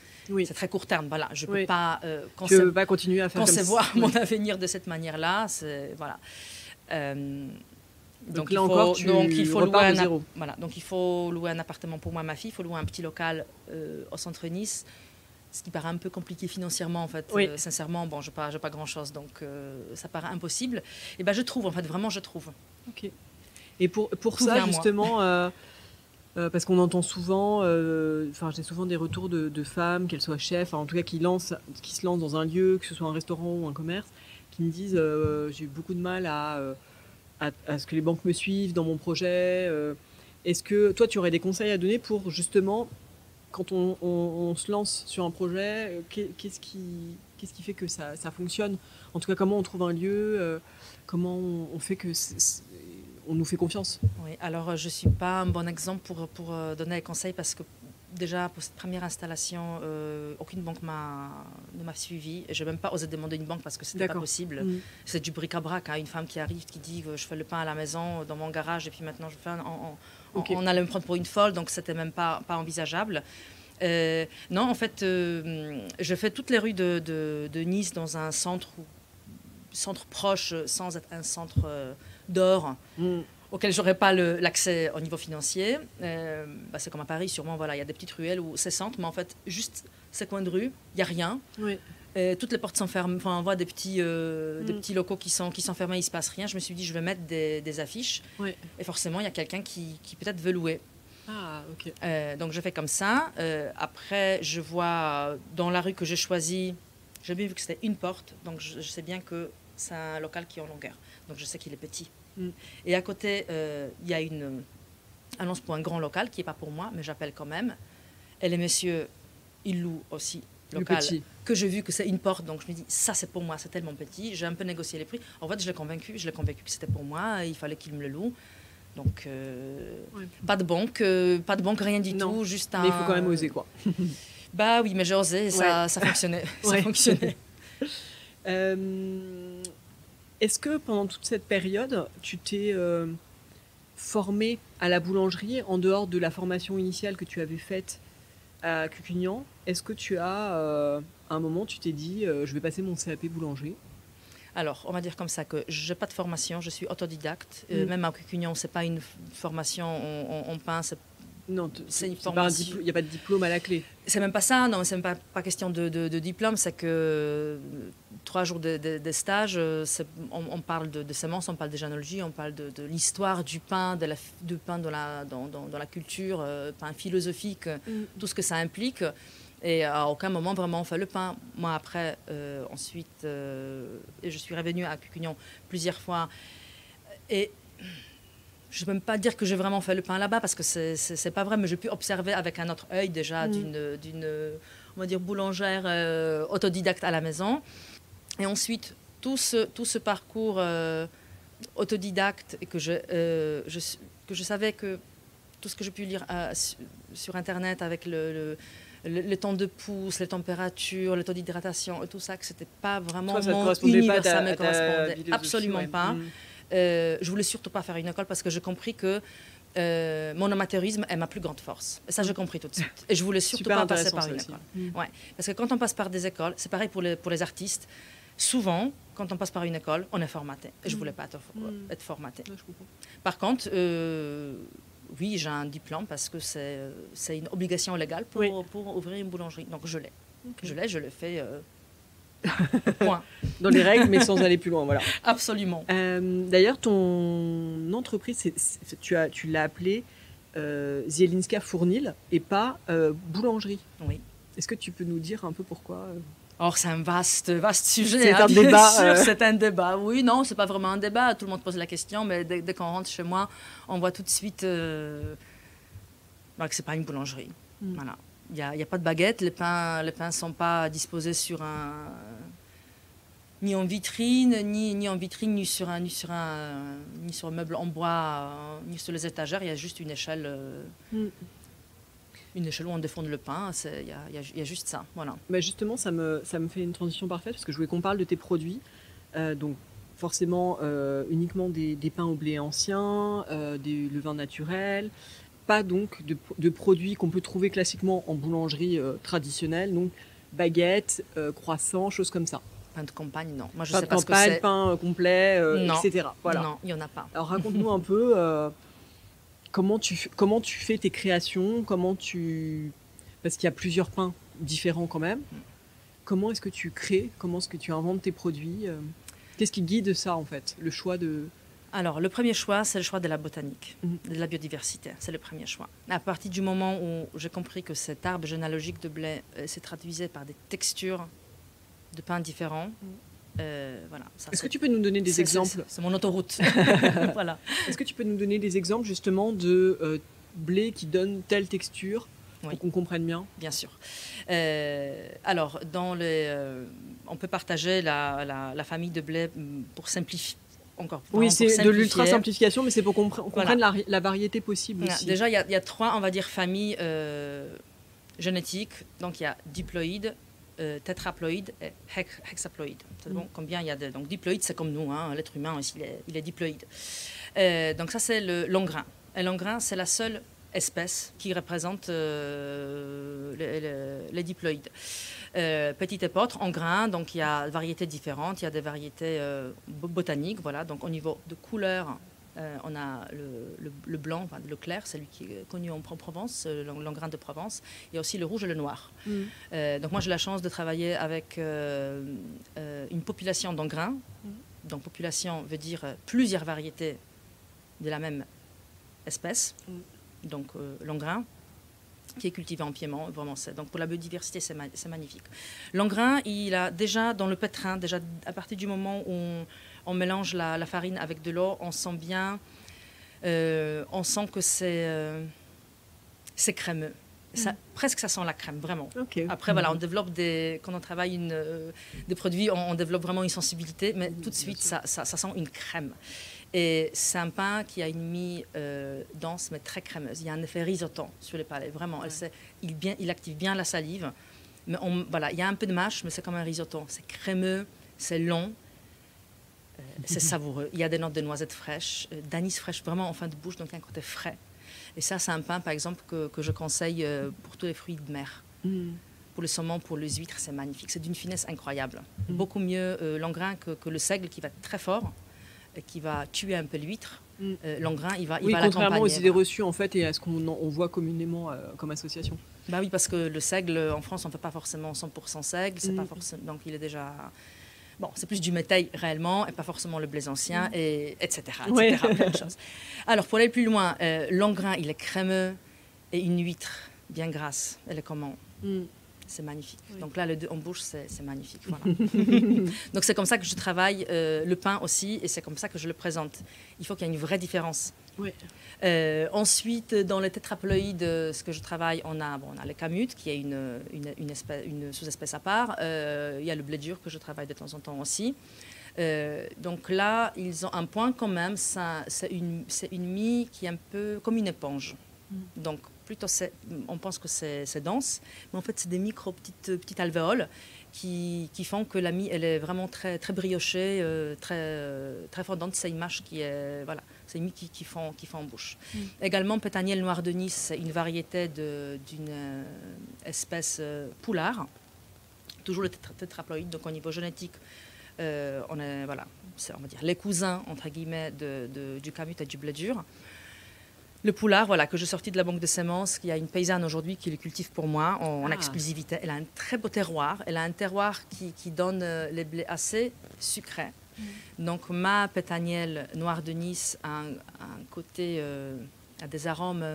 c'est très court terme. Voilà, je ne peux pas veux pas continuer à faire concevoir mon avenir de cette manière-là. Voilà. Donc là encore, il faut louer zéro. Voilà, donc il faut louer un appartement pour moi et ma fille. Il faut louer un petit local au centre Nice. Ce qui paraît un peu compliqué financièrement, en fait. Sincèrement, bon, je n'ai pas grand-chose, donc ça paraît impossible. Et ben, je trouve, en fait, vraiment, je trouve. Ok. Et pour ça, justement, parce qu'on entend souvent, j'ai souvent des retours de femmes, qu'elles soient chefs, en tout cas qui se lancent dans un lieu, que ce soit un restaurant ou un commerce, qui me disent j'ai eu beaucoup de mal à ce que les banques me suivent dans mon projet. Est-ce que toi, tu aurais des conseils à donner pour justement, quand on se lance sur un projet, qu'est-ce qui fait que ça fonctionne? En tout cas, comment on trouve un lieu? Comment on fait que on nous fait confiance? Oui, alors je ne suis pas un bon exemple pour donner des conseils parce que déjà pour cette première installation, aucune banque ne m'a suivi. Je n'ai même pas osé demander une banque parce que ce n'était pas possible. C'est du bric-à-brac, une femme qui arrive, qui dit je fais le pain à la maison, dans mon garage, et puis maintenant je fais on allait me prendre pour une folle, donc ce n'était même pas envisageable. Non, en fait, je fais toutes les rues de Nice dans un centre proche, sans être un centre d'or, auquel je n'aurais pas l'accès au niveau financier. C'est comme à Paris, sûrement, voilà, il y a des petites ruelles où c'est centre, mais en fait, juste ces coins de rue, il n'y a rien. Toutes les portes sont fermées. Enfin, on voit des petits locaux qui sont fermés, il ne se passe rien. Je me suis dit, je vais mettre des affiches. Et forcément, il y a quelqu'un qui peut-être veut louer. Ah, ok. Donc, je fais comme ça. Après, je vois dans la rue que j'ai choisie, j'ai bien vu que c'était une porte. Donc, je sais bien que c'est un local qui est en longueur. Donc, je sais qu'il est petit. Et à côté, il y a une annonce pour un grand local qui n'est pas pour moi, mais j'appelle quand même. Et les messieurs, ils louent aussi local que j'ai vu que c'est une porte. Donc, je me dis, ça, c'est pour moi, c'est tellement petit. J'ai un peu négocié les prix. En fait, je l'ai convaincu que c'était pour moi. Il fallait qu'il me le loue. Donc, pas de banque, rien du tout. Juste mais il faut quand même oser, quoi. Bah oui, mais j'ai osé et ça fonctionnait. Ça fonctionnait. Est-ce que pendant toute cette période, tu t'es formée à la boulangerie en dehors de la formation initiale que tu avais faite à Cucugnan? Est-ce que tu as, à un moment, tu t'es dit je vais passer mon CAP boulanger? Alors, on va dire comme ça que je n'ai pas de formation, je suis autodidacte. Même à Cucugnan, ce n'est pas une formation, on peint, c'est une formation. Il n'y a pas de diplôme à la clé. C'est même pas ça, non, c'est même pas question de diplôme, c'est que 3 jours de stage, on parle de semences, on parle de généalogie, on parle de l'histoire du pain, du pain dans la culture, pain philosophique, tout ce que ça implique. Et à aucun moment, vraiment, on fait le pain. Moi, après, ensuite, je suis revenue à Cucugnan plusieurs fois. Et je ne peux même pas dire que j'ai vraiment fait le pain là-bas, parce que c'est pas vrai, mais j'ai pu observer avec un autre œil déjà d'une on va dire, boulangère autodidacte à la maison. Et ensuite, tout ce parcours autodidacte, et que je savais que tout ce que j'ai pu lire sur Internet avec le temps de pousse, les températures, le taux d'hydratation, tout ça, que c'était pas vraiment mon univers, ça me correspondait absolument pas. Je voulais surtout pas faire une école parce que j'ai compris que mon amateurisme est ma plus grande force. Et ça, j'ai compris tout de suite. Et je voulais surtout pas passer par une école. Ouais. Parce que quand on passe par des écoles, c'est pareil pour les artistes. souvent, quand on passe par une école, on est formaté. Et je ne voulais pas être formatée. Ouais, je comprends. Par contre, oui, j'ai un diplôme parce que c'est une obligation légale pour ouvrir une boulangerie. Donc je l'ai. Okay. Je l'ai fait. Point. Dans les règles, mais sans aller plus loin, voilà. Absolument. D'ailleurs, ton entreprise, tu l'as appelée Zielinska Fournil et pas boulangerie. Oui. Est-ce que tu peux nous dire un peu pourquoi Or, c'est un vaste sujet. C'est un débat. C'est un débat. Oui, non, c'est pas vraiment un débat. Tout le monde pose la question, mais dès qu'on rentre chez moi, on voit tout de suite que c'est pas une boulangerie. Voilà. Il y a pas de baguette. Les pains sont pas disposés sur ni en vitrine, ni sur un meuble en bois, ni sur les étagères. Il y a juste une échelle. Une échelle où on défonde le pain, il y a juste ça. Voilà. Bah justement, ça me fait une transition parfaite parce que je voulais qu'on parle de tes produits. Donc, forcément, uniquement des pains au blé ancien, du levain naturel, pas donc de produits qu'on peut trouver classiquement en boulangerie traditionnelle, donc baguettes, croissants, choses comme ça. Pain de campagne, non. Moi, je pas sais de pas campagne, ce que c'est. pain complet, etc. Voilà. Non, il n'y en a pas. Alors, raconte-nous un peu comment tu fais tes créations, parce qu'il y a plusieurs pains différents quand même. Comment est-ce que tu crées, comment est-ce que tu inventes tes produits Qu'est-ce qui guide ça, en fait, le choix de... Alors, le premier choix, c'est le choix de la botanique, de la biodiversité. C'est le premier choix. À partir du moment où j'ai compris que cet arbre généalogique de blé se traduisait par des textures de pains différents, voilà. Est-ce que tu peux nous donner des exemples ? C'est mon autoroute. Voilà. Est-ce que tu peux nous donner des exemples, justement, de blé qui donne telle texture pour qu'on comprenne bien ? Bien sûr. Alors, on peut partager la famille de blé pour simplifier. Oui, c'est de l'ultra-simplification, mais c'est pour qu'on comprenne la variété possible aussi. Déjà, il y a 3, on va dire, familles génétiques. Donc, il y a diploïde, tétraploïde et hexaploïde. C'est bon, combien il y a donc, diploïde, c'est comme nous, hein, l'être humain aussi, il est diploïde. Donc, ça, c'est le long grain. Et long grain, c'est la seule espèce qui représente les diploïdes. Petit épeautre en grain, donc il y a des variétés différentes, il y a des variétés botaniques, voilà. Donc au niveau de couleur, on a le blanc, enfin, le clair, celui qui est connu en Provence, l'engrain de Provence. Il y a aussi le rouge et le noir. Donc moi j'ai la chance de travailler avec une population d'engrains. Donc population veut dire plusieurs variétés de la même espèce. Donc l'engrain, qui est cultivé en Piémont, vraiment. Donc pour la biodiversité, c'est magnifique. L'engrain, il a déjà dans le pétrin, déjà à partir du moment où on mélange la farine avec de l'eau, on sent bien, on sent que c'est crémeux. Presque ça sent la crème, vraiment. Okay. Après, voilà, on développe quand on travaille des produits, on développe vraiment une sensibilité, mais tout de suite, ça sent une crème. Et c'est un pain qui a une mie dense, mais très crémeuse. Il y a un effet risottant sur les palais, vraiment. Il active bien la salive. Mais voilà, il y a un peu de mâche, mais c'est comme un risottant. C'est crémeux, c'est long, c'est savoureux. Il y a des notes de noisettes fraîches, d'anis fraîche, vraiment en fin de bouche, donc un côté frais. Et ça, c'est un pain, par exemple, que je conseille pour tous les fruits de mer. Pour le saumon, pour les huîtres, c'est magnifique. C'est d'une finesse incroyable. Beaucoup mieux l'engrain que le seigle, qui va être très fort, qui va tuer un peu l'huître. L'engrain, il va l'accompagner. Contrairement aux idées reçues, en fait, et à ce qu'on voit communément comme association. Bah oui, parce que le seigle, en France, on ne fait pas forcément 100% seigle. C'est pas forcément, donc, il est déjà... Bon, c'est plus du métail réellement, et pas forcément le blé ancien, etc. Plein de choses. Alors, pour aller plus loin, l'engrain, il est crémeux, et une huître bien grasse, elle est comment C'est magnifique. Donc là, le deux en bouche, c'est magnifique. Voilà. Donc c'est comme ça que je travaille le pain aussi, et c'est comme ça que je le présente. Il faut qu'il y ait une vraie différence. Ensuite, dans les tétraploïdes, ce que je travaille, on a les camutes, qui est une sous-espèce à part. Il y a le blé dur que je travaille de temps en temps aussi. Donc là, ils ont un point quand même, c'est une mie qui est un peu comme une éponge. Donc plutôt, on pense que c'est dense, mais en fait, c'est des petites alvéoles qui font que la mie, elle est vraiment très, très briochée, très fondante. C'est une mâche qui est... Voilà, c'est une mie qui fond en bouche. Également, Pétaniel noir de Nice, c'est une variété d'une espèce poulard, toujours le tétraploïde, donc au niveau génétique, On est, voilà, on va dire les cousins, entre guillemets, du camut et du blé dur. Le poulard, voilà, que j'ai sorti de la banque de semences, qu'il y a une paysanne aujourd'hui qui le cultive pour moi en exclusivité. Elle a un très beau terroir. Elle a un terroir qui donne les blés assez sucrés. Donc ma pétanielle noire de Nice a un côté, a des arômes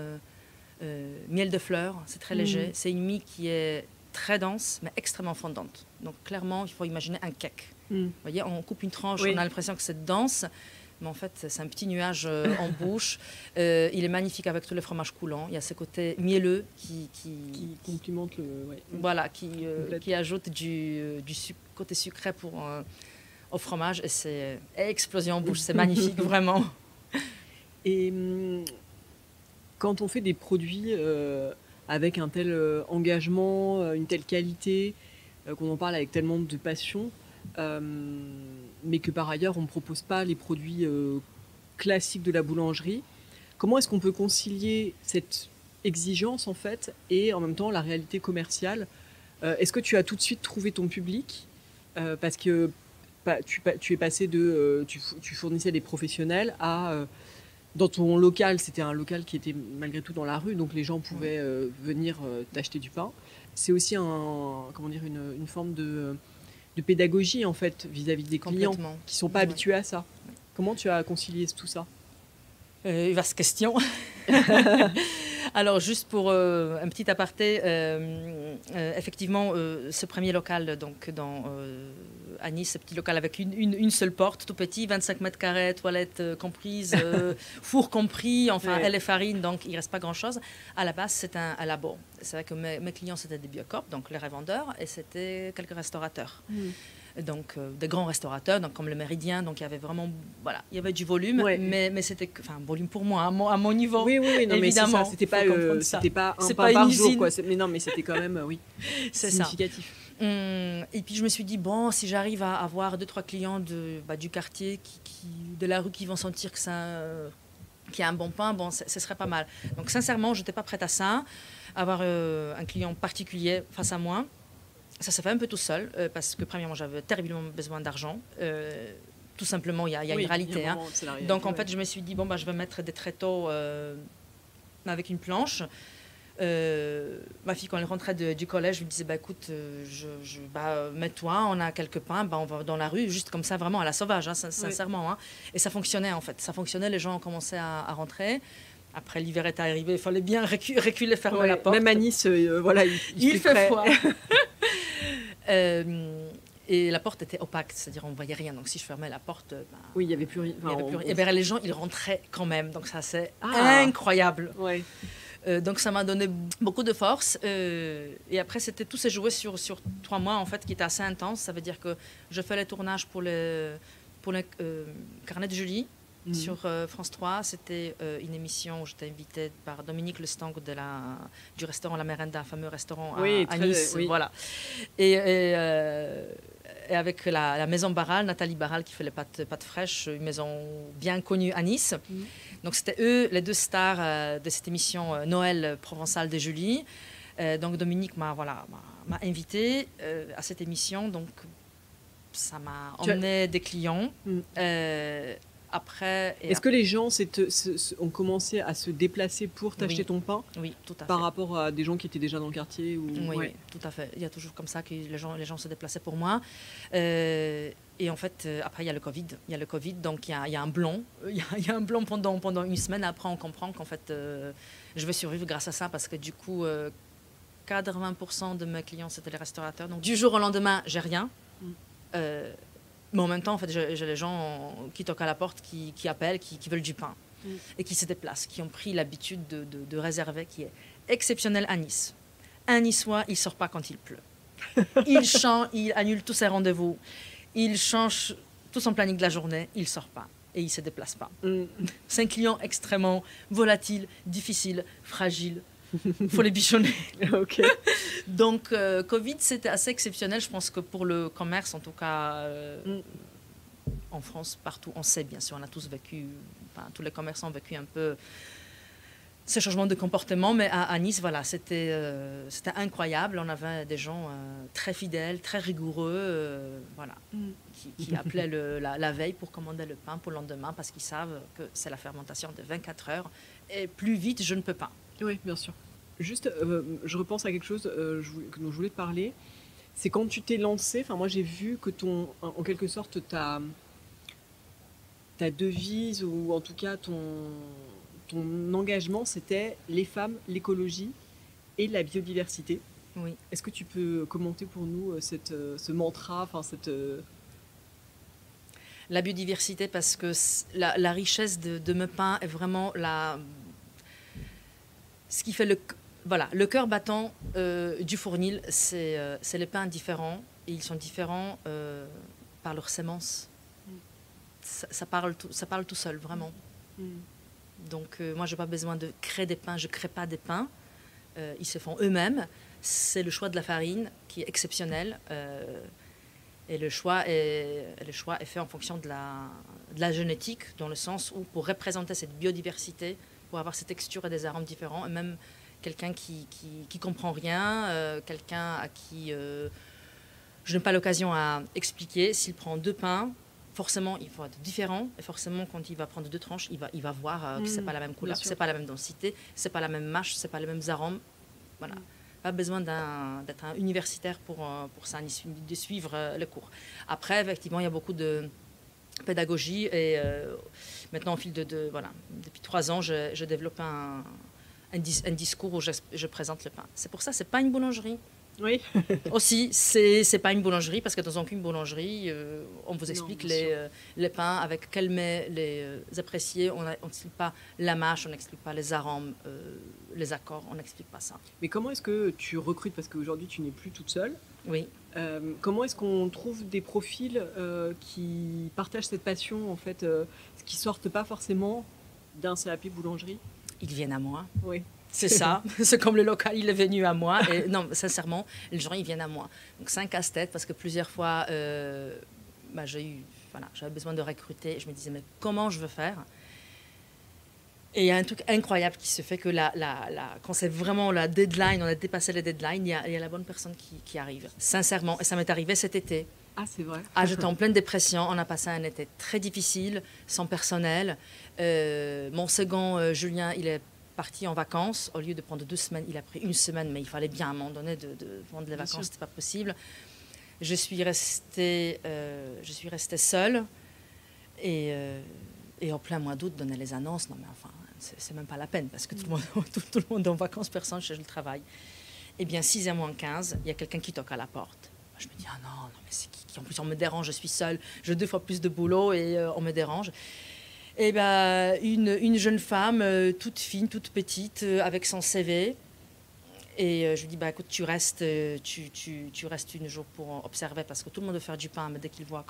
miel de fleurs, c'est très léger. C'est une mie qui est très dense, mais extrêmement fondante. Donc clairement, il faut imaginer un cake. Vous voyez, on coupe une tranche, on a l'impression que c'est dense. Mais en fait, c'est un petit nuage en bouche. Il est magnifique avec tous les fromages coulants. Il y a ce côté mielleux qui complimente le... Voilà, qui ajoute du côté sucré au fromage. Et c'est explosion en bouche. C'est magnifique, vraiment. Et quand on fait des produits avec un tel engagement, une telle qualité, qu'on en parle avec tellement de passion... mais que par ailleurs on ne propose pas les produits classiques de la boulangerie. Comment est-ce qu'on peut concilier cette exigence en fait et en même temps la réalité commerciale? Est-ce que tu as tout de suite trouvé ton public? Parce que tu es passé de... tu fournissais des professionnels à... dans ton local, c'était un local qui était malgré tout dans la rue, donc les gens pouvaient venir t'acheter du pain. C'est aussi une forme de pédagogie en fait vis-à-vis des clients qui ne sont pas habitués à ça. Comment tu as concilié tout ça? Vaste question. Alors juste pour un petit aparté, effectivement ce premier local donc à Nice, ce petit local avec une seule porte, tout petit, 25 mètres carrés, toilettes comprises, four compris, enfin elle est farine, donc il ne reste pas grand-chose. À la base, c'est un labo. C'est vrai que mes clients, c'était des Biocorp, donc les revendeurs, et c'était quelques restaurateurs. Donc des grands restaurateurs, donc comme le Méridien, donc il y avait vraiment, voilà, il y avait du volume, mais c'était, enfin, volume pour moi, à mon niveau. Oui, non, évidemment, mais c'était pas un pain par jour, quoi. Mais non, mais c'était quand même, c'est significatif. Et puis je me suis dit, bon, si j'arrive à avoir 2-3 clients du quartier, de la rue, qui vont sentir que ça, qu'il y a un bon pain, bon, ce serait pas mal. Donc sincèrement, je n'étais pas prête à ça, avoir un client particulier face à moi. Ça s'est fait un peu tout seul, parce que premièrement, j'avais terriblement besoin d'argent. Tout simplement, il y a une réalité. Donc en fait, je me suis dit, bon, je vais mettre des tréteaux avec une planche. Ma fille, quand elle rentrait du collège, je lui disais, écoute, mets-toi, on a quelques pains, on va dans la rue, juste comme ça, vraiment à la sauvage, sincèrement. Hein. Et ça fonctionnait en fait. Ça fonctionnait, les gens ont commencé à rentrer. Après, l'hiver est arrivé, il fallait bien reculer, fermer la porte. Même à Nice, il fait froid. Et la porte était opaque, c'est-à-dire on ne voyait rien. Donc si je fermais la porte, oui, il n'y avait plus rien. Et bien, les gens, ils rentraient quand même. Donc ça, c'est incroyable. Ouais. Donc ça m'a donné beaucoup de force. Et après, tout s'est joué sur 3 mois, en fait, qui étaient assez intenses. Ça veut dire que je fais les tournages pour le Carnet de Julie. Sur France 3, c'était une émission où j'étais invitée par Dominique Lestang du restaurant La Merenda, un fameux restaurant à Nice. Voilà. Et avec la maison Barral, Nathalie Barral, qui fait les pâtes fraîches, une maison bien connue à Nice. Donc c'était eux, les 2 stars de cette émission Noël provençal de Julie. Donc Dominique m'a invitée à cette émission. Donc ça m'a emmené des clients. Est-ce que les gens ont commencé à se déplacer pour t'acheter ton pain? Oui, tout à fait. Par rapport à des gens qui étaient déjà dans le quartier Oui, tout à fait. Il y a toujours comme ça que les gens se déplaçaient pour moi. Et en fait, après, il y a le Covid. Donc, il y a un blond. Il y a un blond pendant une semaine. Après, on comprend qu'en fait, je vais survivre grâce à ça parce que du coup, 80% de mes clients, c'était les restaurateurs. Donc, du jour au lendemain, j'ai rien. Mais en même temps, en fait, j'ai les gens qui toquent à la porte, qui appellent, qui veulent du pain et qui se déplacent, qui ont pris l'habitude de réserver, qui est exceptionnel à Nice. Un Niçois, il ne sort pas quand il pleut. Il annule tous ses rendez-vous. Il change tout son planning de la journée. Il ne sort pas et il ne se déplace pas. C'est un client extrêmement volatile, difficile, fragile. Il faut les bichonner. Okay. Donc, Covid, c'était assez exceptionnel. Je pense que pour le commerce, en tout cas, en France, partout, on sait bien sûr, on a tous vécu, tous les commerçants ont vécu un peu ce changement de comportement. Mais à Nice, voilà, c'était incroyable. On avait des gens très fidèles, très rigoureux, voilà, qui appelaient la veille pour commander le pain pour le lendemain parce qu'ils savent que c'est la fermentation de 24 heures. Et plus vite, je ne peux pas. Oui, bien sûr. Juste, je repense à quelque chose dont je voulais te parler. C'est quand tu t'es lancé, enfin moi j'ai vu que en quelque sorte, ta devise, ou en tout cas ton engagement, c'était les femmes, l'écologie et la biodiversité. Oui. Est-ce que tu peux commenter pour nous ce mantra, enfin La biodiversité, parce que la richesse de mes pains est vraiment ce qui fait le cœur battant du Fournil, c'est les pains différents. Et ils sont différents par leur sémence. Ça parle tout seul, vraiment. Donc moi, je n'ai pas besoin de créer des pains. Je ne crée pas des pains. Ils se font eux-mêmes. C'est le choix de la farine qui est exceptionnel. Et le choix est fait en fonction de la génétique, dans le sens où pour représenter cette biodiversité, pour avoir cette texture et des arômes différents, et même quelqu'un qui comprend rien, quelqu'un à qui je n'ai pas l'occasion à expliquer, s'il prend 2 pains, forcément il faut être différent, et forcément quand il va prendre 2 tranches, il va voir que c'est pas la même couleur, c'est pas la même densité, c'est pas la même mâche, c'est pas les mêmes arômes. Voilà. Pas besoin d'être un universitaire pour ça, ni de suivre le cours. Après, effectivement, il y a beaucoup de pédagogie et maintenant, au fil voilà, depuis 3 ans, je développe un discours où je présente le pain. C'est pour ça, c'est pas une boulangerie. Oui. Aussi, c'est pas une boulangerie parce que dans aucune boulangerie, on vous explique les pains avec quel mets les apprécier. On n'explique pas la mâche, on n'explique pas les arômes, les accords, on n'explique pas ça. Mais comment est-ce que tu recrutes, parce qu'aujourd'hui tu n'es plus toute seule? Oui. Comment est-ce qu'on trouve des profils qui partagent cette passion, en fait, qui sortent pas forcément d'un CAP boulangerie? Ils viennent à moi. Oui. C'est ça, c'est comme le local, il est venu à moi. Et non, sincèrement, les gens, ils viennent à moi. Donc c'est un casse-tête parce que plusieurs fois, j'avais besoin de recruter. Je me disais, mais comment je veux faire? Et il y a un truc incroyable qui se fait que quand c'est vraiment la deadline, on a dépassé la deadline, il y a la bonne personne qui arrive. Sincèrement, et ça m'est arrivé cet été. Ah, c'est vrai. J'étais en pleine dépression. On a passé un été très difficile, sans personnel. Mon second, Julien, il est parti en vacances. Au lieu de prendre 2 semaines, il a pris 1 semaine, mais il fallait bien à un moment donné de prendre les vacances, c'était pas possible. Je suis restée seule et en plein mois d'août, donner les annonces. Non mais enfin, c'est même pas la peine parce que tout le monde est en vacances, personne cherche le travail. Eh bien, 6h moins 15, il y a quelqu'un qui toque à la porte. Je me dis, ah non, mais c'est qui? En plus, on me dérange, je suis seule, j'ai 2 fois plus de boulot et on me dérange. Et une jeune femme, toute fine, toute petite, avec son CV. Et je lui dis, écoute, tu restes 1 jour pour observer, parce que tout le monde veut faire du pain, mais dès qu'ils voient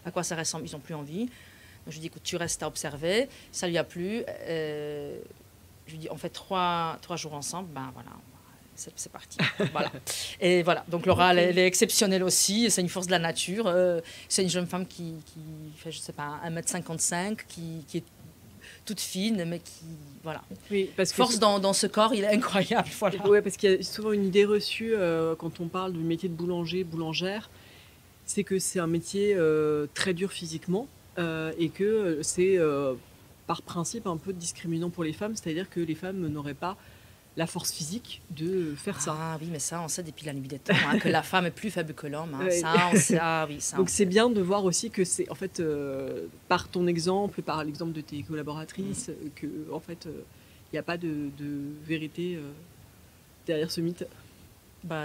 à quoi ça ressemble, ils n'ont plus envie. Donc je lui dis, écoute, tu restes à observer. Ça lui a plu. Je lui dis, on fait 3 jours ensemble. Voilà. C'est parti. Voilà. Et voilà. Donc Laura, elle est exceptionnelle aussi. C'est une force de la nature. C'est une jeune femme qui fait, je sais pas, 1m55, qui est toute fine, mais qui, voilà. Oui, parce que force dans ce corps, il est incroyable. Voilà. Oui, parce qu'il y a souvent une idée reçue quand on parle du métier de boulangère, c'est que c'est un métier très dur physiquement et que c'est par principe un peu discriminant pour les femmes, c'est-à-dire que les femmes n'auraient pas la force physique de faire ça. Ah oui, mais ça, on sait depuis la nuit des temps, que la femme est plus faible que l'homme. Ouais. Ça, on sait. Ah oui, ça. Donc c'est bien de voir aussi que c'est, en fait, par ton exemple, par l'exemple de tes collaboratrices, que en fait, il n'y a pas de vérité derrière ce mythe.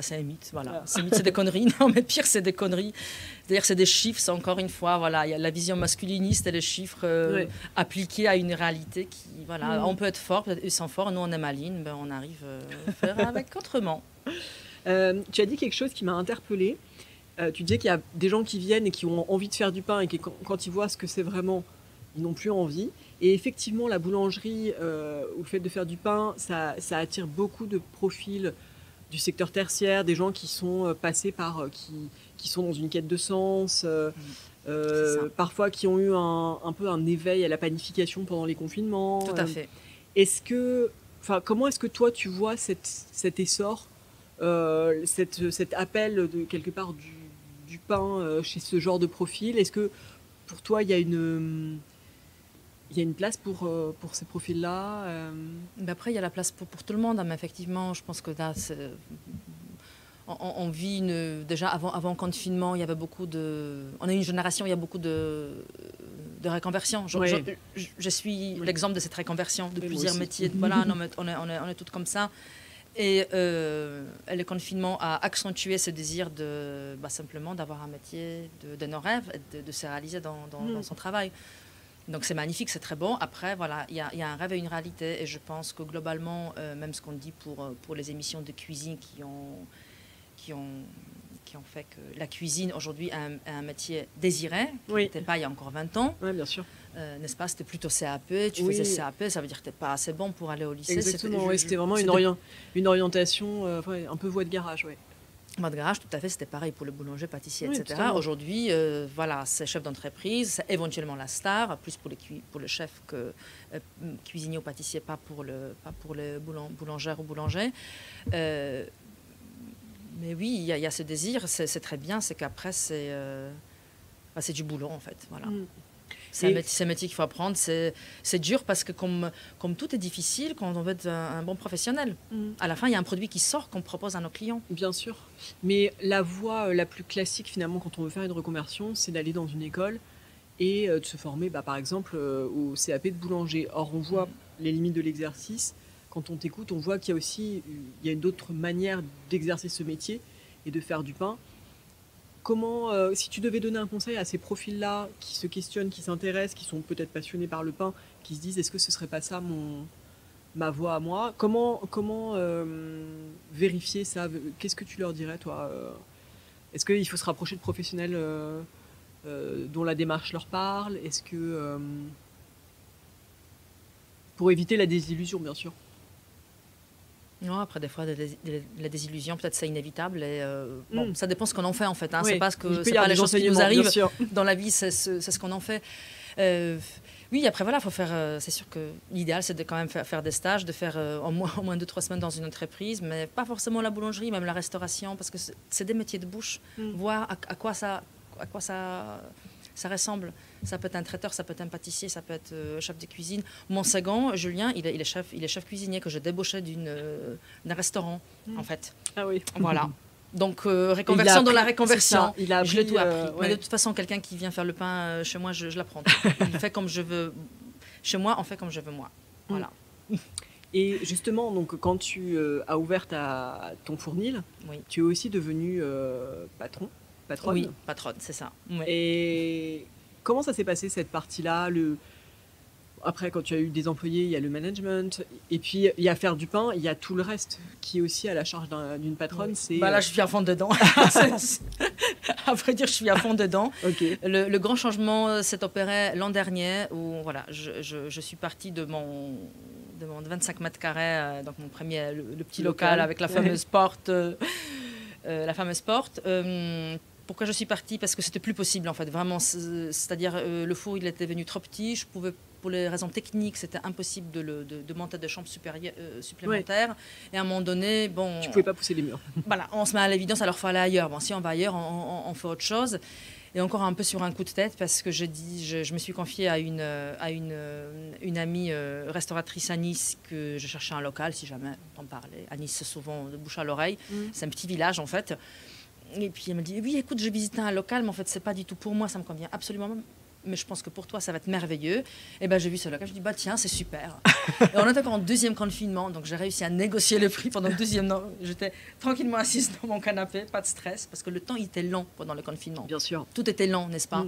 C'est un mythe, voilà. C'est un mythe, c'est des conneries. Non, mais pire, c'est des conneries. D'ailleurs, c'est des chiffres, c'est encore une fois, voilà. Il y a la vision masculiniste et les chiffres appliqués à une réalité qui, voilà. On peut être fort, peut-être ils sont forts, nous on est malines, on arrive à faire avec autrement. Tu as dit quelque chose qui m'a interpellée. Tu disais qu'il y a des gens qui viennent et qui ont envie de faire du pain et qui, quand ils voient ce que c'est vraiment, ils n'ont plus envie. Et effectivement, la boulangerie ou le fait de faire du pain, ça attire beaucoup de profils du secteur tertiaire, des gens qui sont passés par, qui sont dans une quête de sens, parfois qui ont eu un peu un éveil à la panification pendant les confinements. Tout à fait. Est-ce que comment est-ce que toi tu vois cet essor, cet appel de quelque part du pain chez ce genre de profil? Est-ce que pour toi il y a une place pour ces profils-là? Mais après, il y a la place pour tout le monde, hein, mais effectivement, je pense que là, on vit déjà avant confinement, il y avait beaucoup de. On est une génération, il y a beaucoup de reconversion. Je suis l'exemple de cette reconversion de plusieurs métiers. Voilà, non, mais on est toutes comme ça. Et le confinement a accentué ce désir simplement d'avoir un métier de nos rêves, de se réaliser dans son travail. Donc c'est magnifique, c'est très bon. Après, voilà, il y a un rêve et une réalité. Et je pense que globalement, même ce qu'on dit pour les émissions de cuisine qui ont fait que la cuisine aujourd'hui est un métier désiré, qui n'était pas il y a encore 20 ans. Oui, bien sûr. N'est-ce pas? C'était plutôt CAP, tu faisais CAP, ça veut dire que tu n'es pas assez bon pour aller au lycée. Exactement, c'était vraiment une orientation un peu voie de garage. Voie de garage, tout à fait, c'était pareil pour le boulanger, pâtissier, etc. Aujourd'hui, voilà, c'est chef d'entreprise, c'est éventuellement la star, plus pour le chef que cuisinier ou pâtissier, pas pour le boulangère ou boulanger. Mais oui, il y a ce désir, c'est très bien, c'est qu'après, c'est du boulot, en fait. Voilà. C'est un métier qu'il faut apprendre. C'est dur parce que comme tout est difficile, quand on veut être un bon professionnel, à la fin, il y a un produit qui sort qu'on propose à nos clients. Bien sûr. Mais la voie la plus classique, finalement, quand on veut faire une reconversion, c'est d'aller dans une école et de se former, par exemple, au CAP de boulanger. Or, on voit les limites de l'exercice. Quand on t'écoute, on voit qu'il y a une autre manière d'exercer ce métier et de faire du pain. Comment, si tu devais donner un conseil à ces profils-là qui se questionnent, qui s'intéressent, qui sont peut-être passionnés par le pain, qui se disent est-ce que ce serait pas ça ma voie à moi, comment vérifier ça? Qu'est-ce que tu leur dirais, toi? Est-ce qu'il faut se rapprocher de professionnels dont la démarche leur parle? Est-ce que pour éviter la désillusion, bien sûr? Non, après, des fois, la désillusion, peut-être c'est inévitable. Et, ça dépend ce qu'on en fait, en fait. Hein. C'est pas, pas les choses qui nous arrivent dans la vie, c'est ce qu'on en fait. Oui, après, voilà, faut faire. C'est sûr que l'idéal, c'est de quand même faire des stages, de faire au moins 2-3 semaines dans une entreprise, mais pas forcément la boulangerie, même la restauration, parce que c'est des métiers de bouche. Voir à quoi ça ressemble. Ça peut être un traiteur, ça peut être un pâtissier, ça peut être chef de cuisine. Mon second, Julien, il est chef cuisinier que je débauchais d'un restaurant, en fait. Ah oui. Voilà. Donc, reconversion dans la reconversion. Je l'ai tout appris. Ouais. Mais de toute façon, quelqu'un qui vient faire le pain chez moi, je l'apprends. Il fait comme je veux. Chez moi, on fait comme je veux moi. Voilà. Et justement, donc, quand tu as ouvert ton fournil, tu es aussi devenue patronne. Oui, patronne, c'est ça. Oui. Et comment ça s'est passé, cette partie-là? Après, quand tu as eu des employés, il y a le management. Et puis, il y a faire du pain, il y a tout le reste qui est aussi à la charge d'une patronne. Là, je suis à fond dedans. À vrai dire, je suis à fond dedans. Okay. Le grand changement s'est opéré l'an dernier où voilà, je suis partie de mon 25 mètres carrés, donc mon premier, le petit local avec la fameuse porte. Pourquoi je suis partie? Parce que c'était plus possible, en fait, vraiment. C'est-à-dire, le four, il était devenu trop petit. Je pouvais, pour les raisons techniques, c'était impossible de monter des chambres supplémentaires. Et à un moment donné, bon... Tu ne pouvais pas pousser les murs. Voilà, on se met à l'évidence, alors il faut aller ailleurs. Bon, si on va ailleurs, on fait autre chose. Et encore un peu sur un coup de tête, parce que je me suis confiée à une amie restauratrice à Nice, que je cherchais un local, si jamais on parlait. À Nice, c'est souvent de bouche à l'oreille. C'est un petit village, en fait. Et puis elle me dit, oui, écoute, je visitais un local, mais en fait, c'est pas du tout pour moi, ça me convient absolument pas. Mais je pense que pour toi, ça va être merveilleux. Et ben, j'ai vu ce local, je dis, tiens, c'est super. Et on est encore en deuxième confinement, donc j'ai réussi à négocier le prix pendant le deuxième an. J'étais tranquillement assise dans mon canapé, pas de stress, parce que le temps, il était lent pendant le confinement. Bien sûr. Tout était lent, n'est-ce pas?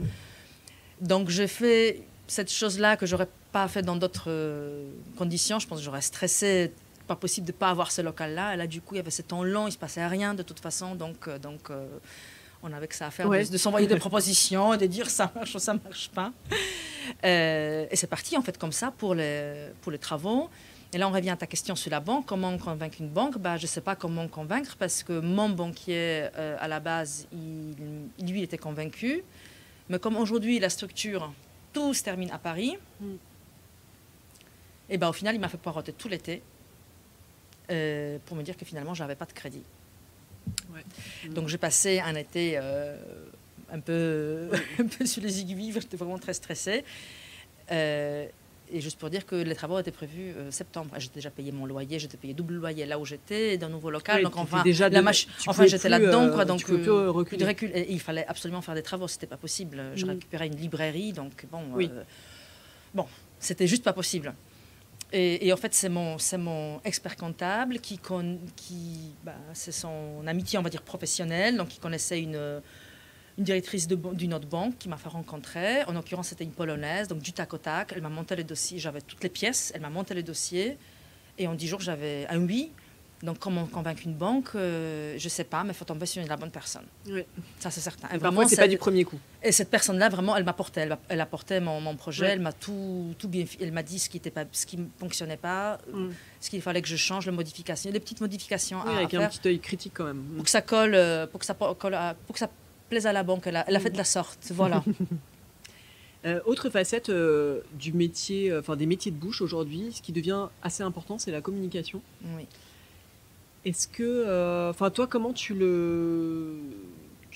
Donc, j'ai fait cette chose-là que j'aurais pas fait dans d'autres conditions. Je pense que j'aurais stressé. Pas possible de ne pas avoir ce local-là. Et là, du coup, il y avait ce temps long, il ne se passait rien de toute façon. Donc on avait que ça à faire, de s'envoyer des propositions, de dire ça marche ou ça ne marche pas. Et c'est parti, en fait, comme ça pour les travaux. Et là, on revient à ta question sur la banque. Comment convaincre une banque? Je ne sais pas comment convaincre, parce que mon banquier, à la base, lui, était convaincu. Mais comme aujourd'hui, la structure, tout se termine à Paris, et au final, il m'a fait poireauter tout l'été. pour me dire que finalement, je n'avais pas de crédit. Ouais. Donc, j'ai passé un été un peu sur les aiguilles, j'étais vraiment très stressée. Et juste pour dire que les travaux étaient prévus septembre. J'ai déjà payé mon loyer, j'étais payé double loyer là où j'étais, d'un nouveau local. Oui, donc enfin, j'étais plus, là-dedans, quoi. Donc plus reculer. de recul. Et il fallait absolument faire des travaux, c'était pas possible. Je récupérais une librairie, donc bon, c'était juste pas possible. Et en fait, c'est mon expert comptable c'est son amitié, on va dire professionnelle, donc il connaissait une directrice d'une autre banque qui m'a fait rencontrer. En l'occurrence, c'était une Polonaise, donc du tac au tac. Elle m'a monté les dossiers, j'avais toutes les pièces, elle m'a monté les dossiers. Et en 10 jours, j'avais un oui. Donc, comment convaincre une banque, je ne sais pas, mais il faut tomber sur la bonne personne. Oui. Ça, c'est certain. Et parfois, ce n'est pas du premier coup. Et cette personne-là, vraiment, elle m'apportait. Elle apportait mon projet, elle m'a tout bien fait. Elle m'a dit ce qui ne fonctionnait pas, ce qu'il fallait que je change, les modifications, des petites modifications à avec faire. Un petit œil critique quand même. Pour que ça colle, pour que ça plaise à la banque. Elle a fait de la sorte, voilà. Autre facette du métier, des métiers de bouche aujourd'hui, ce qui devient assez important, c'est la communication. Oui. Est-ce que, toi, comment tu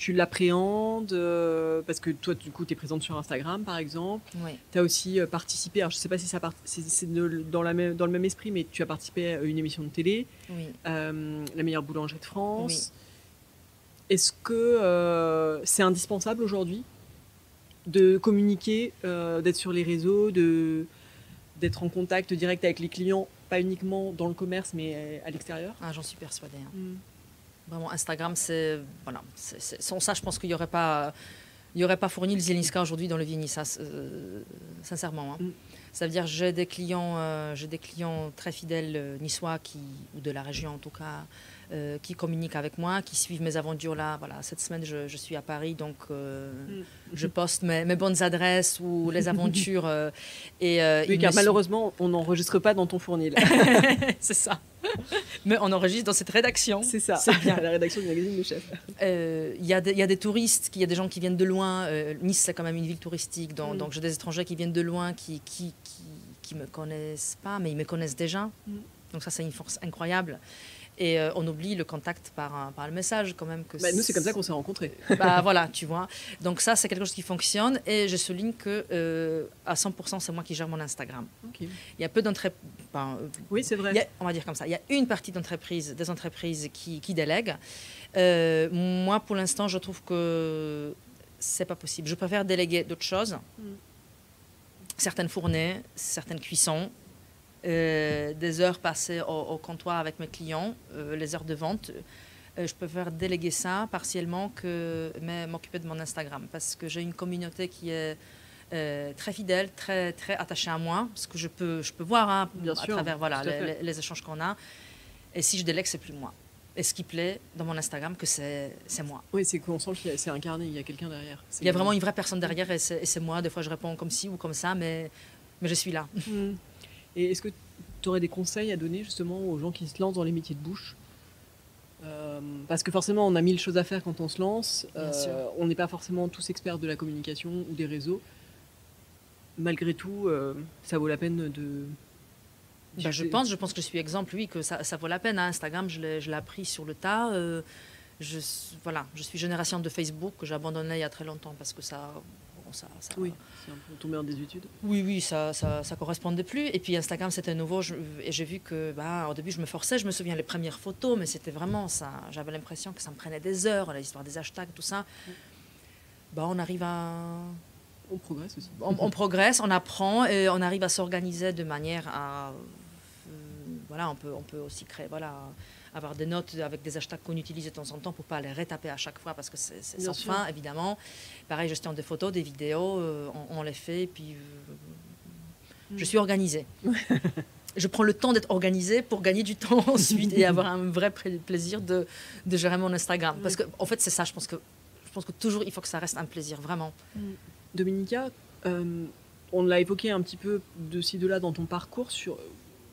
l'appréhendes parce que toi, du coup, tu es présente sur Instagram, par exemple. Oui. Tu as aussi participé, alors je ne sais pas si c'est dans le même esprit, mais tu as participé à une émission de télé, oui. La meilleure boulangerie de France. Oui. Est-ce que c'est indispensable aujourd'hui de communiquer, d'être sur les réseaux, d'être en contact direct avec les clients, pas uniquement dans le commerce, mais à l'extérieur? J'en suis persuadée. Vraiment, Instagram, sans ça, je pense qu'il n'y aurait pas fourni le Zielinska aujourd'hui dans le Vigny, ça, sincèrement. Ça veut dire j'ai des clients très fidèles niçois ou de la région en tout cas, qui communiquent avec moi, qui suivent mes aventures là. Voilà, cette semaine, je suis à Paris, donc je poste mes bonnes adresses ou les aventures. Oui, car malheureusement, on n'enregistre pas dans ton fournil. C'est ça. Mais on enregistre dans cette rédaction. C'est ça, c'est bien. La rédaction du magazine Le Chef. Il y a des touristes, il y a des gens qui viennent de loin. Nice, c'est quand même une ville touristique, donc j'ai des étrangers qui viennent de loin, qui me connaissent pas, mais ils me connaissent déjà. Donc ça, c'est une force incroyable. Et on oublie le contact par le message quand même. Nous, c'est comme ça qu'on s'est rencontrés. Voilà, tu vois. Donc ça, c'est quelque chose qui fonctionne. Et je souligne que à 100%, c'est moi qui gère mon Instagram. Okay. Il y a peu d'entreprises... oui, c'est vrai. On va dire comme ça. Il y a une partie des entreprises qui délèguent. Moi, pour l'instant, je trouve que c'est pas possible. Je préfère déléguer d'autres choses. Certaines fournées, certaines cuissons. Des heures passées au comptoir avec mes clients, les heures de vente. Je préfère déléguer ça partiellement que m'occuper de mon Instagram parce que j'ai une communauté qui est très fidèle, très, très attachée à moi, parce que je peux voir à travers les échanges qu'on a. Et si je délègue, c'est plus moi. Et ce qui plaît dans mon Instagram, que c'est moi. Oui, c'est qu'on sent que c'est incarné, il y a quelqu'un derrière. Il y a vraiment une vraie personne derrière et c'est moi. Des fois, je réponds comme ci ou comme ça, mais je suis là. Et est-ce que tu aurais des conseils à donner justement aux gens qui se lancent dans les métiers de bouche parce que forcément, on a 1000 choses à faire quand on se lance. On n'est pas forcément tous experts de la communication ou des réseaux. Malgré tout, ça vaut la peine de... je pense que je suis exemple, oui, que ça vaut la peine. Instagram, je l'ai appris sur le tas. Je suis génération de Facebook que j'ai abandonné il y a très longtemps parce que ça... Oui, c'est un peu tombé en désuétude. Oui, ça correspondait plus. Et puis Instagram, c'était nouveau. Et j'ai vu que, au début, je me forçais. Je me souviens les premières photos, mais c'était vraiment ça. J'avais l'impression que ça me prenait des heures, l'histoire des hashtags, tout ça. On arrive à... On progresse aussi. On progresse, on apprend et on arrive à s'organiser de manière à... on peut aussi créer... avoir des notes avec des hashtags qu'on utilise de temps en temps pour ne pas les retaper à chaque fois parce que c'est sans fin, évidemment. Pareil, gestion des photos, des vidéos, on les fait et puis je suis organisée. Je prends le temps d'être organisée pour gagner du temps ensuite et avoir un vrai plaisir de gérer mon Instagram. Parce qu'en fait, c'est ça, je pense que toujours, il faut que ça reste un plaisir, vraiment. Dominica, on l'a évoqué un petit peu de ci, de là dans ton parcours sur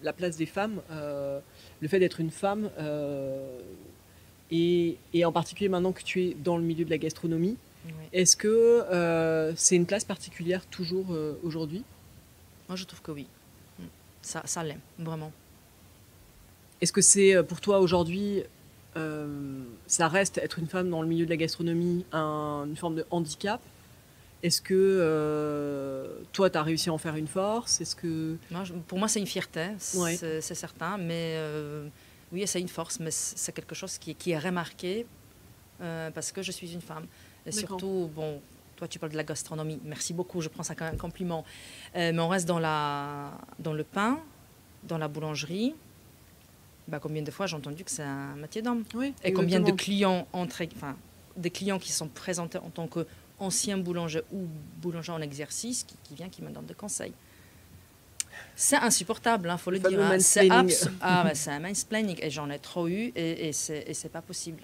la place des femmes, le fait d'être une femme, et en particulier maintenant que tu es dans le milieu de la gastronomie, est-ce que c'est une place particulière toujours aujourd'hui? Moi, je trouve que oui. Ça l'est, vraiment. Est-ce que c'est pour toi aujourd'hui, ça reste être une femme dans le milieu de la gastronomie une forme de handicap? Est-ce que toi, tu as réussi à en faire une force? Est-ce que... Pour moi, c'est une fierté, Ouais. c'est certain. Mais oui, c'est une force, mais c'est quelque chose qui est remarqué parce que je suis une femme. Et D'accord. surtout, bon, toi, tu parles de la gastronomie. Merci beaucoup, je prends ça comme un compliment. Mais on reste dans le pain, dans la boulangerie. Bah, combien de fois j'ai entendu que c'est un métier d'homme? Oui, Et combien de exactement. clients des clients qui sont présentés en tant qu'anciens boulangers ou boulangers en exercice qui me donnent des conseils. C'est insupportable, il faut le dire. Hein. C'est un mansplaining et j'en ai trop eu et c'est pas possible.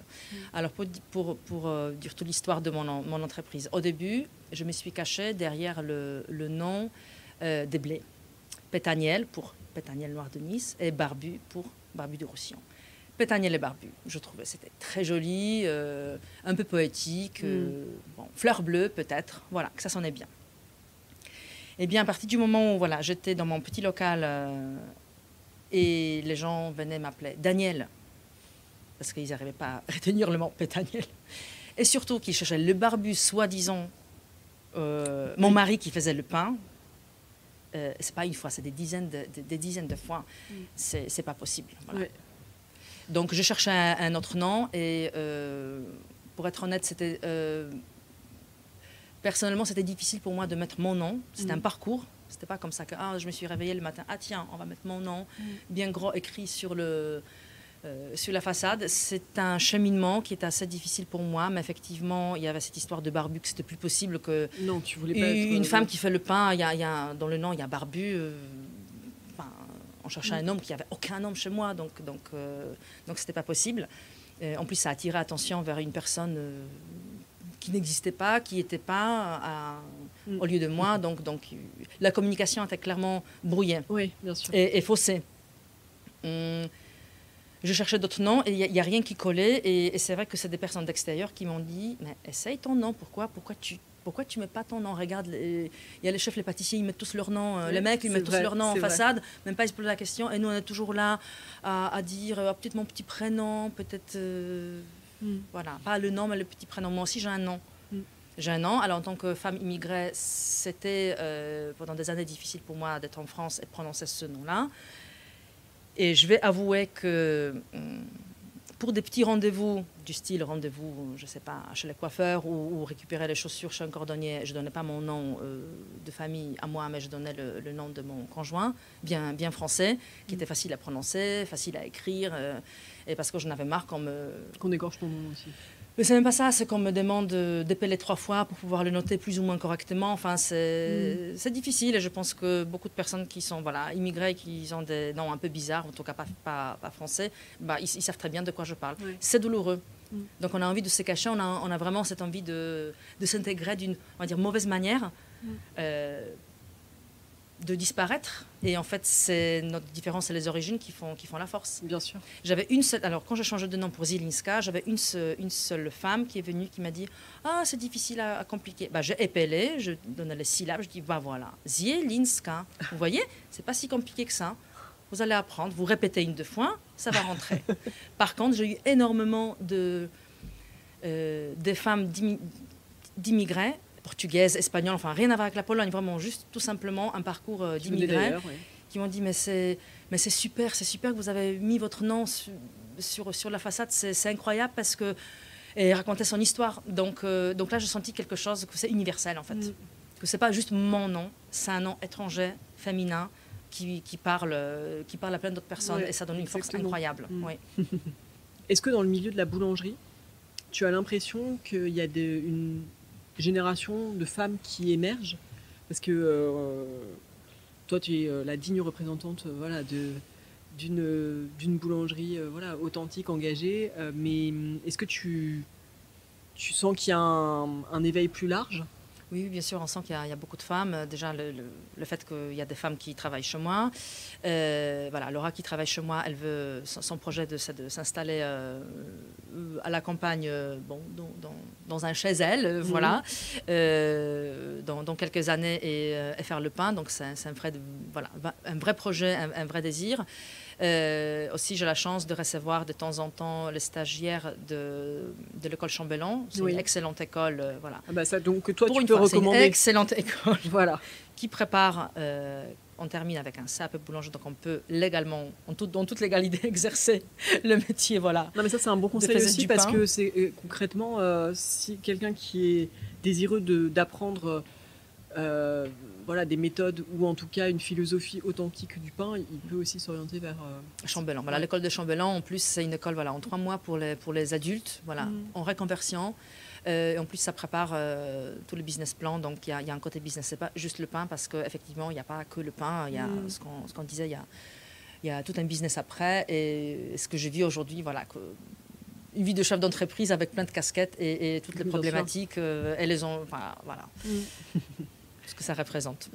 Alors pour dire toute l'histoire de mon entreprise, au début, je me suis cachée derrière le nom des blés. Pétaniel pour Pétaniel Noir de Nice et Barbu pour Barbu de Roussillon. Pétaniel et Barbu, je trouvais c'était très joli, un peu poétique, bon, fleur bleue peut-être, voilà, que ça sonnait bien. Et bien à partir du moment où voilà, j'étais dans mon petit local et les gens venaient m'appeler Daniel, parce qu'ils n'arrivaient pas à retenir le mot Pétaniel, et surtout qu'ils cherchaient le Barbu, soi-disant mon mari qui faisait le pain. C'est pas une fois, c'est des dizaines de fois. C'est pas possible. Voilà. Ouais. Donc je cherchais un autre nom et pour être honnête, personnellement c'était difficile pour moi de mettre mon nom. C'était un parcours. C'était pas comme ça que je me suis réveillée le matin. Ah tiens, on va mettre mon nom bien gros écrit sur la façade. C'est un cheminement qui est assez difficile pour moi, mais effectivement, il y avait cette histoire de Barbu que c'était plus possible que non, tu voulais pas être une femme qui fait le pain. Dans le nom, il y a Barbu. On cherchait un homme qui n'avait aucun homme chez moi, donc c'était pas possible. En plus, ça attirait l'attention vers une personne qui n'existait pas, qui n'était pas au lieu de moi, donc la communication était clairement brouillée. Oui, bien sûr. Et faussée. Je cherchais d'autres noms et il n'y a rien qui collait. Et c'est vrai que c'est des personnes d'extérieur qui m'ont dit « Mais essaye ton nom, pourquoi tu mets pas ton nom? Regarde, il y a les chefs, les pâtissiers, ils mettent tous leur nom. Les mecs, ils mettent tous leur nom en façade. Même pas, ils se posent la question. Et nous, on est toujours là à dire peut-être mon petit prénom, peut-être... Voilà, pas le nom, mais le petit prénom. Moi aussi, j'ai un nom. J'ai un nom. Alors, en tant que femme immigrée, c'était pendant des années difficile pour moi d'être en France et de prononcer ce nom-là. Et je vais avouer que pour des petits rendez-vous, du style rendez-vous, je ne sais pas, chez les coiffeurs ou récupérer les chaussures chez un cordonnier, je ne donnais pas mon nom de famille à moi, mais je donnais le nom de mon conjoint, bien français, qui était facile à prononcer, facile à écrire, et parce que j'en avais marre qu'on égorge ton nom aussi. Mais c'est même pas ça, c'est qu'on me demande d'épeler 3 fois pour pouvoir le noter plus ou moins correctement. Enfin, c'est difficile et je pense que beaucoup de personnes qui sont immigrées, qui ont des noms un peu bizarres, en tout cas pas français, ils savent très bien de quoi je parle. Oui. C'est douloureux. Donc on a envie de se cacher, on a vraiment cette envie de s'intégrer d'une, on va dire, mauvaise manière, de disparaître. Et en fait, c'est notre différence et les origines qui font la force. Bien sûr. J'avais une seule... Alors, quand j'ai changé de nom pour Zielinska, j'avais une seule femme qui est venue, qui m'a dit « Ah, c'est difficile à compliquer. » J'ai épellé, je donnais les syllabes, je dis « Voilà, Zielinska. » Vous voyez, c'est pas si compliqué que ça. Vous allez apprendre, vous répétez 1-2 fois, ça va rentrer. Par contre, j'ai eu énormément des femmes d'immigrés, portugaises, espagnoles, enfin rien à voir avec la Pologne, vraiment juste tout simplement un parcours d'immigrés qui m'ont dit mais c'est super que vous avez mis votre nom sur la façade, c'est incroyable parce que et raconter son histoire. Donc là j'ai senti quelque chose que c'est universel en fait, que c'est pas juste mon nom, c'est un nom étranger, féminin qui parle à plein d'autres personnes et ça donne une force incroyable. Oui. Est-ce que dans le milieu de la boulangerie, tu as l'impression qu'il y a une génération de femmes qui émergent parce que toi tu es la digne représentante d'une boulangerie authentique, engagée, mais est-ce que tu sens qu'il y a un éveil plus large? Oui, bien sûr, on sent qu'il y a beaucoup de femmes. Déjà, le fait qu'il y a des femmes qui travaillent chez moi. Laura qui travaille chez moi, elle veut son projet de s'installer à la campagne, dans un chez elle, dans quelques années et faire le pain. Donc, c'est un vrai projet, un vrai désir. Aussi, j'ai la chance de recevoir de temps en temps les stagiaires de l'école Chambellan. C'est Oui. une excellente école. Voilà. Ah bah ça, donc toi, Pour tu une peux fois, c'est une recommander. excellente école Voilà. qui prépare. On termine avec un CAP boulanger, donc on peut légalement, dans toute légalité, exercer le métier. Voilà. Non, mais ça, c'est un bon conseil faisaise aussi du parce pain. que c'est concrètement, si quelqu'un qui est désireux d'apprendre voilà, des méthodes ou en tout cas une philosophie authentique du pain, il peut aussi s'orienter vers. Chambellan. Voilà, Ouais. l'école de Chambellan, en plus, c'est une école voilà, en 3 mois pour les adultes, voilà, en reconversion. Et en plus, ça prépare tout le business plan. Donc, il y a un côté business. Ce n'est pas juste le pain parce qu'effectivement, il n'y a pas que le pain. Il y a ce qu'on disait, il y a tout un business après. Et ce que je vis aujourd'hui, voilà, une vie de chef d'entreprise avec plein de casquettes et toutes les Bien problématiques, elles les ont. Voilà. Ce que ça représente.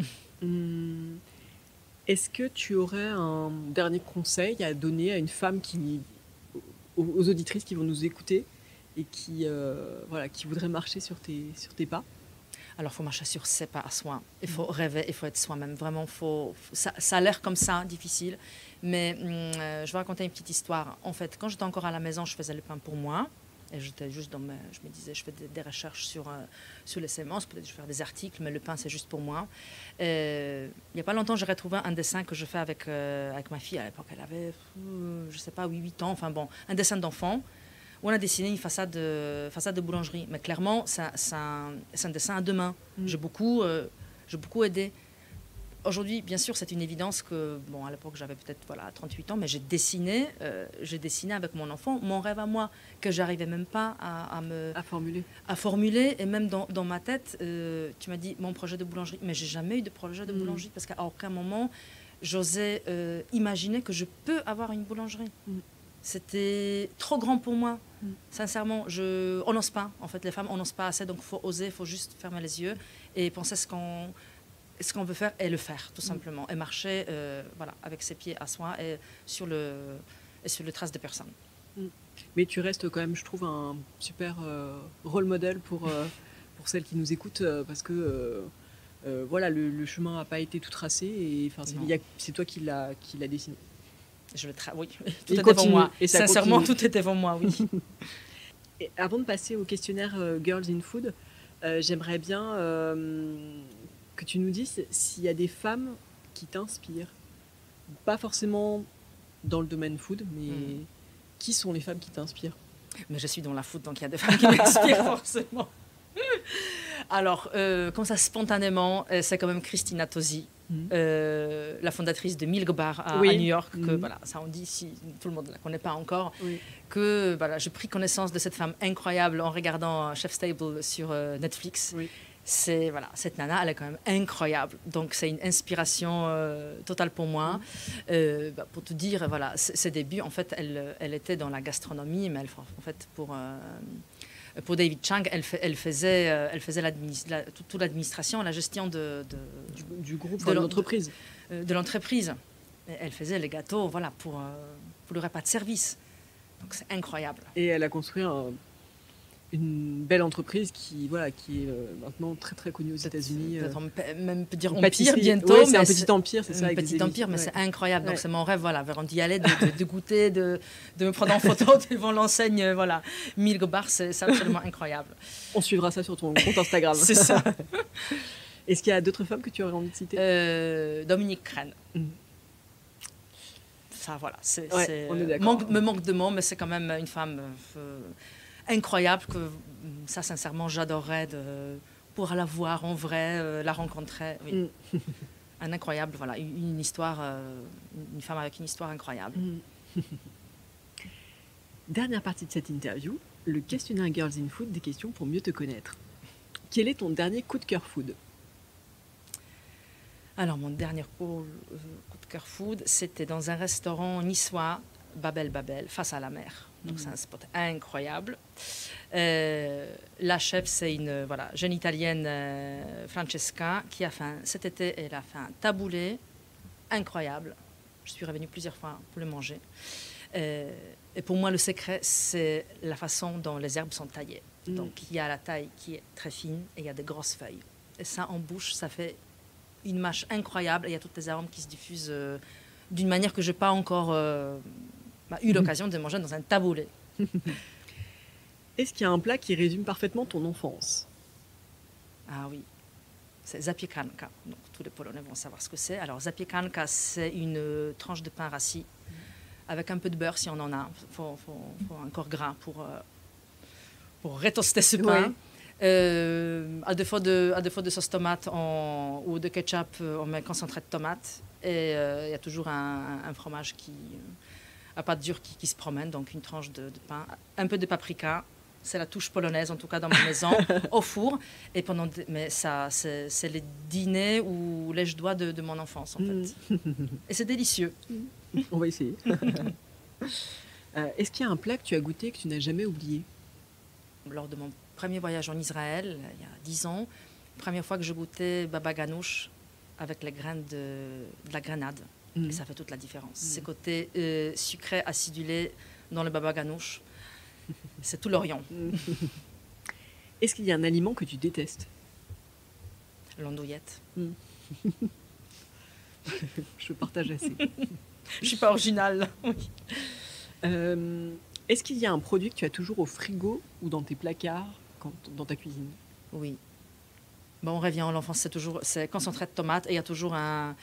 Est-ce que tu aurais un dernier conseil à donner à une femme aux auditrices qui vont nous écouter et qui voudraient marcher sur tes pas? Alors, il faut marcher sur ses pas à soi. Il faut rêver, il faut être soi-même. Vraiment, ça a l'air comme ça, difficile. Mais je vais raconter une petite histoire. En fait, quand j'étais encore à la maison, je faisais le pain pour moi. Et j'étais juste je me disais, je fais des recherches sur les semences, peut-être je vais faire des articles, mais le pain, c'est juste pour moi. Il n'y a pas longtemps, j'ai retrouvé un dessin que je fais avec ma fille. À l'époque, elle avait, je ne sais pas, 8 ans. Enfin bon, un dessin d'enfant où on a dessiné une façade de boulangerie. Mais clairement, c'est un dessin à 2 mains. J'ai beaucoup aidé. Aujourd'hui, bien sûr, c'est une évidence que, à l'époque, j'avais peut-être 38 ans, mais j'ai dessiné avec mon enfant mon rêve à moi, que j'arrivais même pas à formuler. Et même dans ma tête, tu m'as dit mon projet de boulangerie, mais j'ai jamais eu de projet de boulangerie parce qu'à aucun moment, j'osais imaginer que je peux avoir une boulangerie. C'était trop grand pour moi. Sincèrement, on n'ose pas. En fait, les femmes, on n'ose pas assez, donc il faut oser, il faut juste fermer les yeux et penser ce qu'on veut faire et le faire, tout simplement. Et marcher avec ses pieds à soi et sur le trace des personnes. Mais tu restes quand même, je trouve, un super rôle modèle pour celles qui nous écoutent parce que le chemin n'a pas été tout tracé et c'est toi qui l'as dessiné. Oui, tout était devant moi. Et sincèrement, tout était devant moi, oui. Et avant de passer au questionnaire Girls in Food, j'aimerais bien que tu nous dises s'il y a des femmes qui t'inspirent. Pas forcément dans le domaine food, mais qui sont les femmes qui t'inspirent? Mais je suis dans la food, donc il y a des femmes qui m'inspirent forcément. Alors, comme ça, spontanément, c'est quand même Christina Tosi. La fondatrice de Milk Bar à New York, que ça on dit si tout le monde ne la connaît pas encore, que j'ai pris connaissance de cette femme incroyable en regardant Chef's Table sur Netflix. Cette nana, elle est quand même incroyable, donc c'est une inspiration totale pour moi. Pour te dire, ses débuts, en fait, elle était dans la gastronomie, mais pour David Chang, elle faisait toute l'administration, la gestion du groupe, de l'entreprise. De l'entreprise. Elle faisait les gâteaux pour le repas de service. Donc c'est incroyable. Et elle a construit une belle entreprise qui est maintenant très très connue aux États-Unis. Même peut dire empire bientôt. Ouais, c'est un petit empire, c'est ça. Un petit empire, mais c'est incroyable. Donc c'est mon rêve, vraiment d'y aller, de goûter, de me prendre en photo devant l'enseigne, Milk Bar, c'est absolument incroyable. On suivra ça sur ton compte Instagram. C'est ça. Est-ce qu'il y a d'autres femmes que tu aurais envie de citer? Dominique Crène. Ça, on est d'accord. me manque de mots, mais c'est quand même une femme incroyable que ça, sincèrement, j'adorerais pour la voir en vrai, la rencontrer. Oui. Un incroyable, une histoire, une femme avec une histoire incroyable. Dernière partie de cette interview, le questionnaire Girls in Food, des questions pour mieux te connaître. Quel est ton dernier coup de cœur food? Alors, mon dernier coup de cœur food, c'était dans un restaurant niçois, Babel, face à la mer. Donc, c'est un spot incroyable. La chef, c'est une jeune italienne, Francesca, qui a fait cet été, elle a fait un taboulé incroyable. Je suis revenue plusieurs fois pour le manger. Et pour moi, le secret, c'est la façon dont les herbes sont taillées. Donc, il y a la taille qui est très fine et il y a des grosses feuilles. Et ça, en bouche, ça fait une mâche incroyable. Et il y a toutes les arômes qui se diffusent d'une manière que je n'ai pas encore eu l'occasion de manger dans un taboulé. Est-ce qu'il y a un plat qui résume parfaitement ton enfance? Ah oui, c'est zapiekanka. Donc, tous les Polonais vont savoir ce que c'est. Alors, zapiekanka, c'est une tranche de pain rassis avec un peu de beurre si on en a. Il faut un corps gras pour retoaster ce pain. Ouais. À défaut de sauce tomate ou de ketchup, on met concentré de tomate. Et il y a toujours un fromage à pâte dure qui se promène, donc une tranche de pain, un peu de paprika. C'est la touche polonaise, en tout cas dans ma maison, au four. Mais ça, c'est les dîners ou lèche-doigts de mon enfance, en fait. Et c'est délicieux. On va essayer. Est-ce qu'il y a un plat que tu as goûté que tu n'as jamais oublié? Lors de mon premier voyage en Israël, il y a 10 ans, première fois que je goûtais baba ganoush avec les graines de la grenade. Et ça fait toute la différence. Ces côtés sucrés, acidulés dans le baba ganoush, c'est tout l'Orient. Est-ce qu'il y a un aliment que tu détestes? L'andouillette. Je partage assez. Je ne suis pas originale. Oui. Est-ce qu'il y a un produit que tu as toujours au frigo ou dans tes placards dans ta cuisine? Oui. Bon, on revient à l'enfance, c'est concentré de tomate et il y a toujours un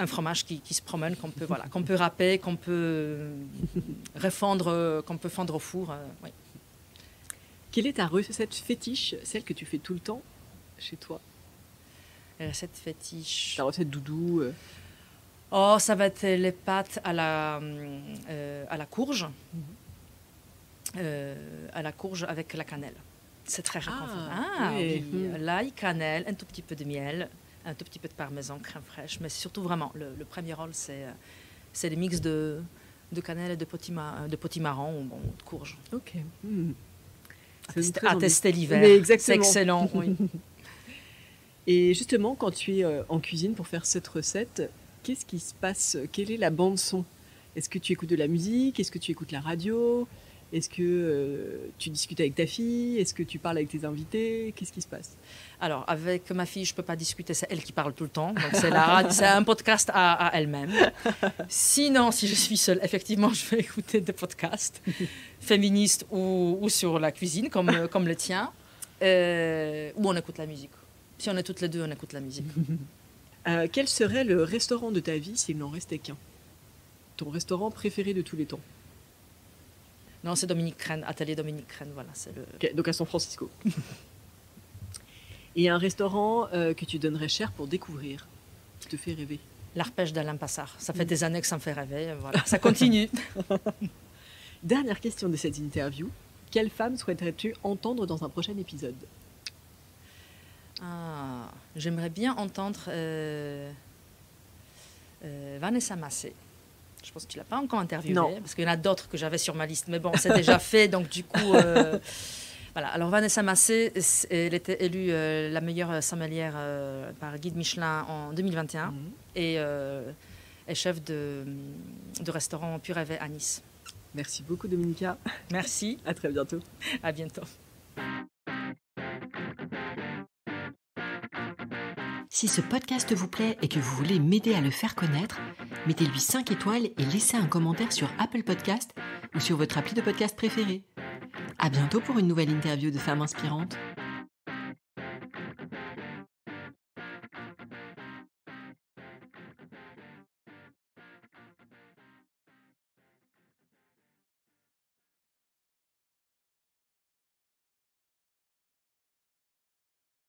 fromage qui se promène, qu'on peut râper, qu'on peut refondre, qu'on peut fondre au four. Oui. Quelle est ta recette fétiche, celle que tu fais tout le temps chez toi? La recette fétiche. Ta recette doudou Oh, ça va être les pâtes à la courge. À la courge avec la cannelle. C'est très réconfortant. Oui. L'ail, cannelle, un tout petit peu de miel, un tout petit peu de parmesan, crème fraîche. Mais surtout, vraiment, le premier rôle, c'est le mix de cannelle et de potimarron ou de courge. Ok. À tester l'hiver. C'est excellent. Oui. Et justement, quand tu es en cuisine pour faire cette recette, qu'est-ce qui se passe? Quelle est la bande-son? Est-ce que tu écoutes de la musique? Est-ce que tu écoutes la radio? Est-ce que tu discutes avec ta fille? Est-ce que tu parles avec tes invités? Qu'est-ce qui se passe? Alors, avec ma fille, je ne peux pas discuter, c'est elle qui parle tout le temps. Donc c'est un podcast à elle-même. Sinon, si je suis seule, effectivement, je vais écouter des podcasts féministes ou sur la cuisine, comme le tien, ou on écoute la musique. Si on est toutes les deux, on écoute la musique. Quel serait le restaurant de ta vie s'il n'en restait qu'un? Ton restaurant préféré de tous les temps? Non, c'est Dominique Crène, Atelier Dominique Crène, voilà. Okay, donc à San Francisco. Et un restaurant que tu donnerais cher pour découvrir, qui te fait rêver? L'Arpège d'Alain Passard. Ça fait des années que ça me fait rêver, voilà. Ça continue. Dernière question de cette interview. Quelle femme souhaiterais-tu entendre dans un prochain épisode? J'aimerais bien entendre Vanessa Massé. Je pense que tu ne l'as pas encore interviewée, parce qu'il y en a d'autres que j'avais sur ma liste. Mais bon, c'est déjà fait, donc du coup... voilà. Alors Vanessa Massé, elle était élue la meilleure sommelière par Guide Michelin en 2021 et est chef de restaurant Pur Rêver à Nice. Merci beaucoup Dominica. Merci. À très bientôt. À bientôt. Si ce podcast vous plaît et que vous voulez m'aider à le faire connaître, mettez-lui 5 étoiles et laissez un commentaire sur Apple Podcast ou sur votre appli de podcast préféré. À bientôt pour une nouvelle interview de Femmes Inspirantes.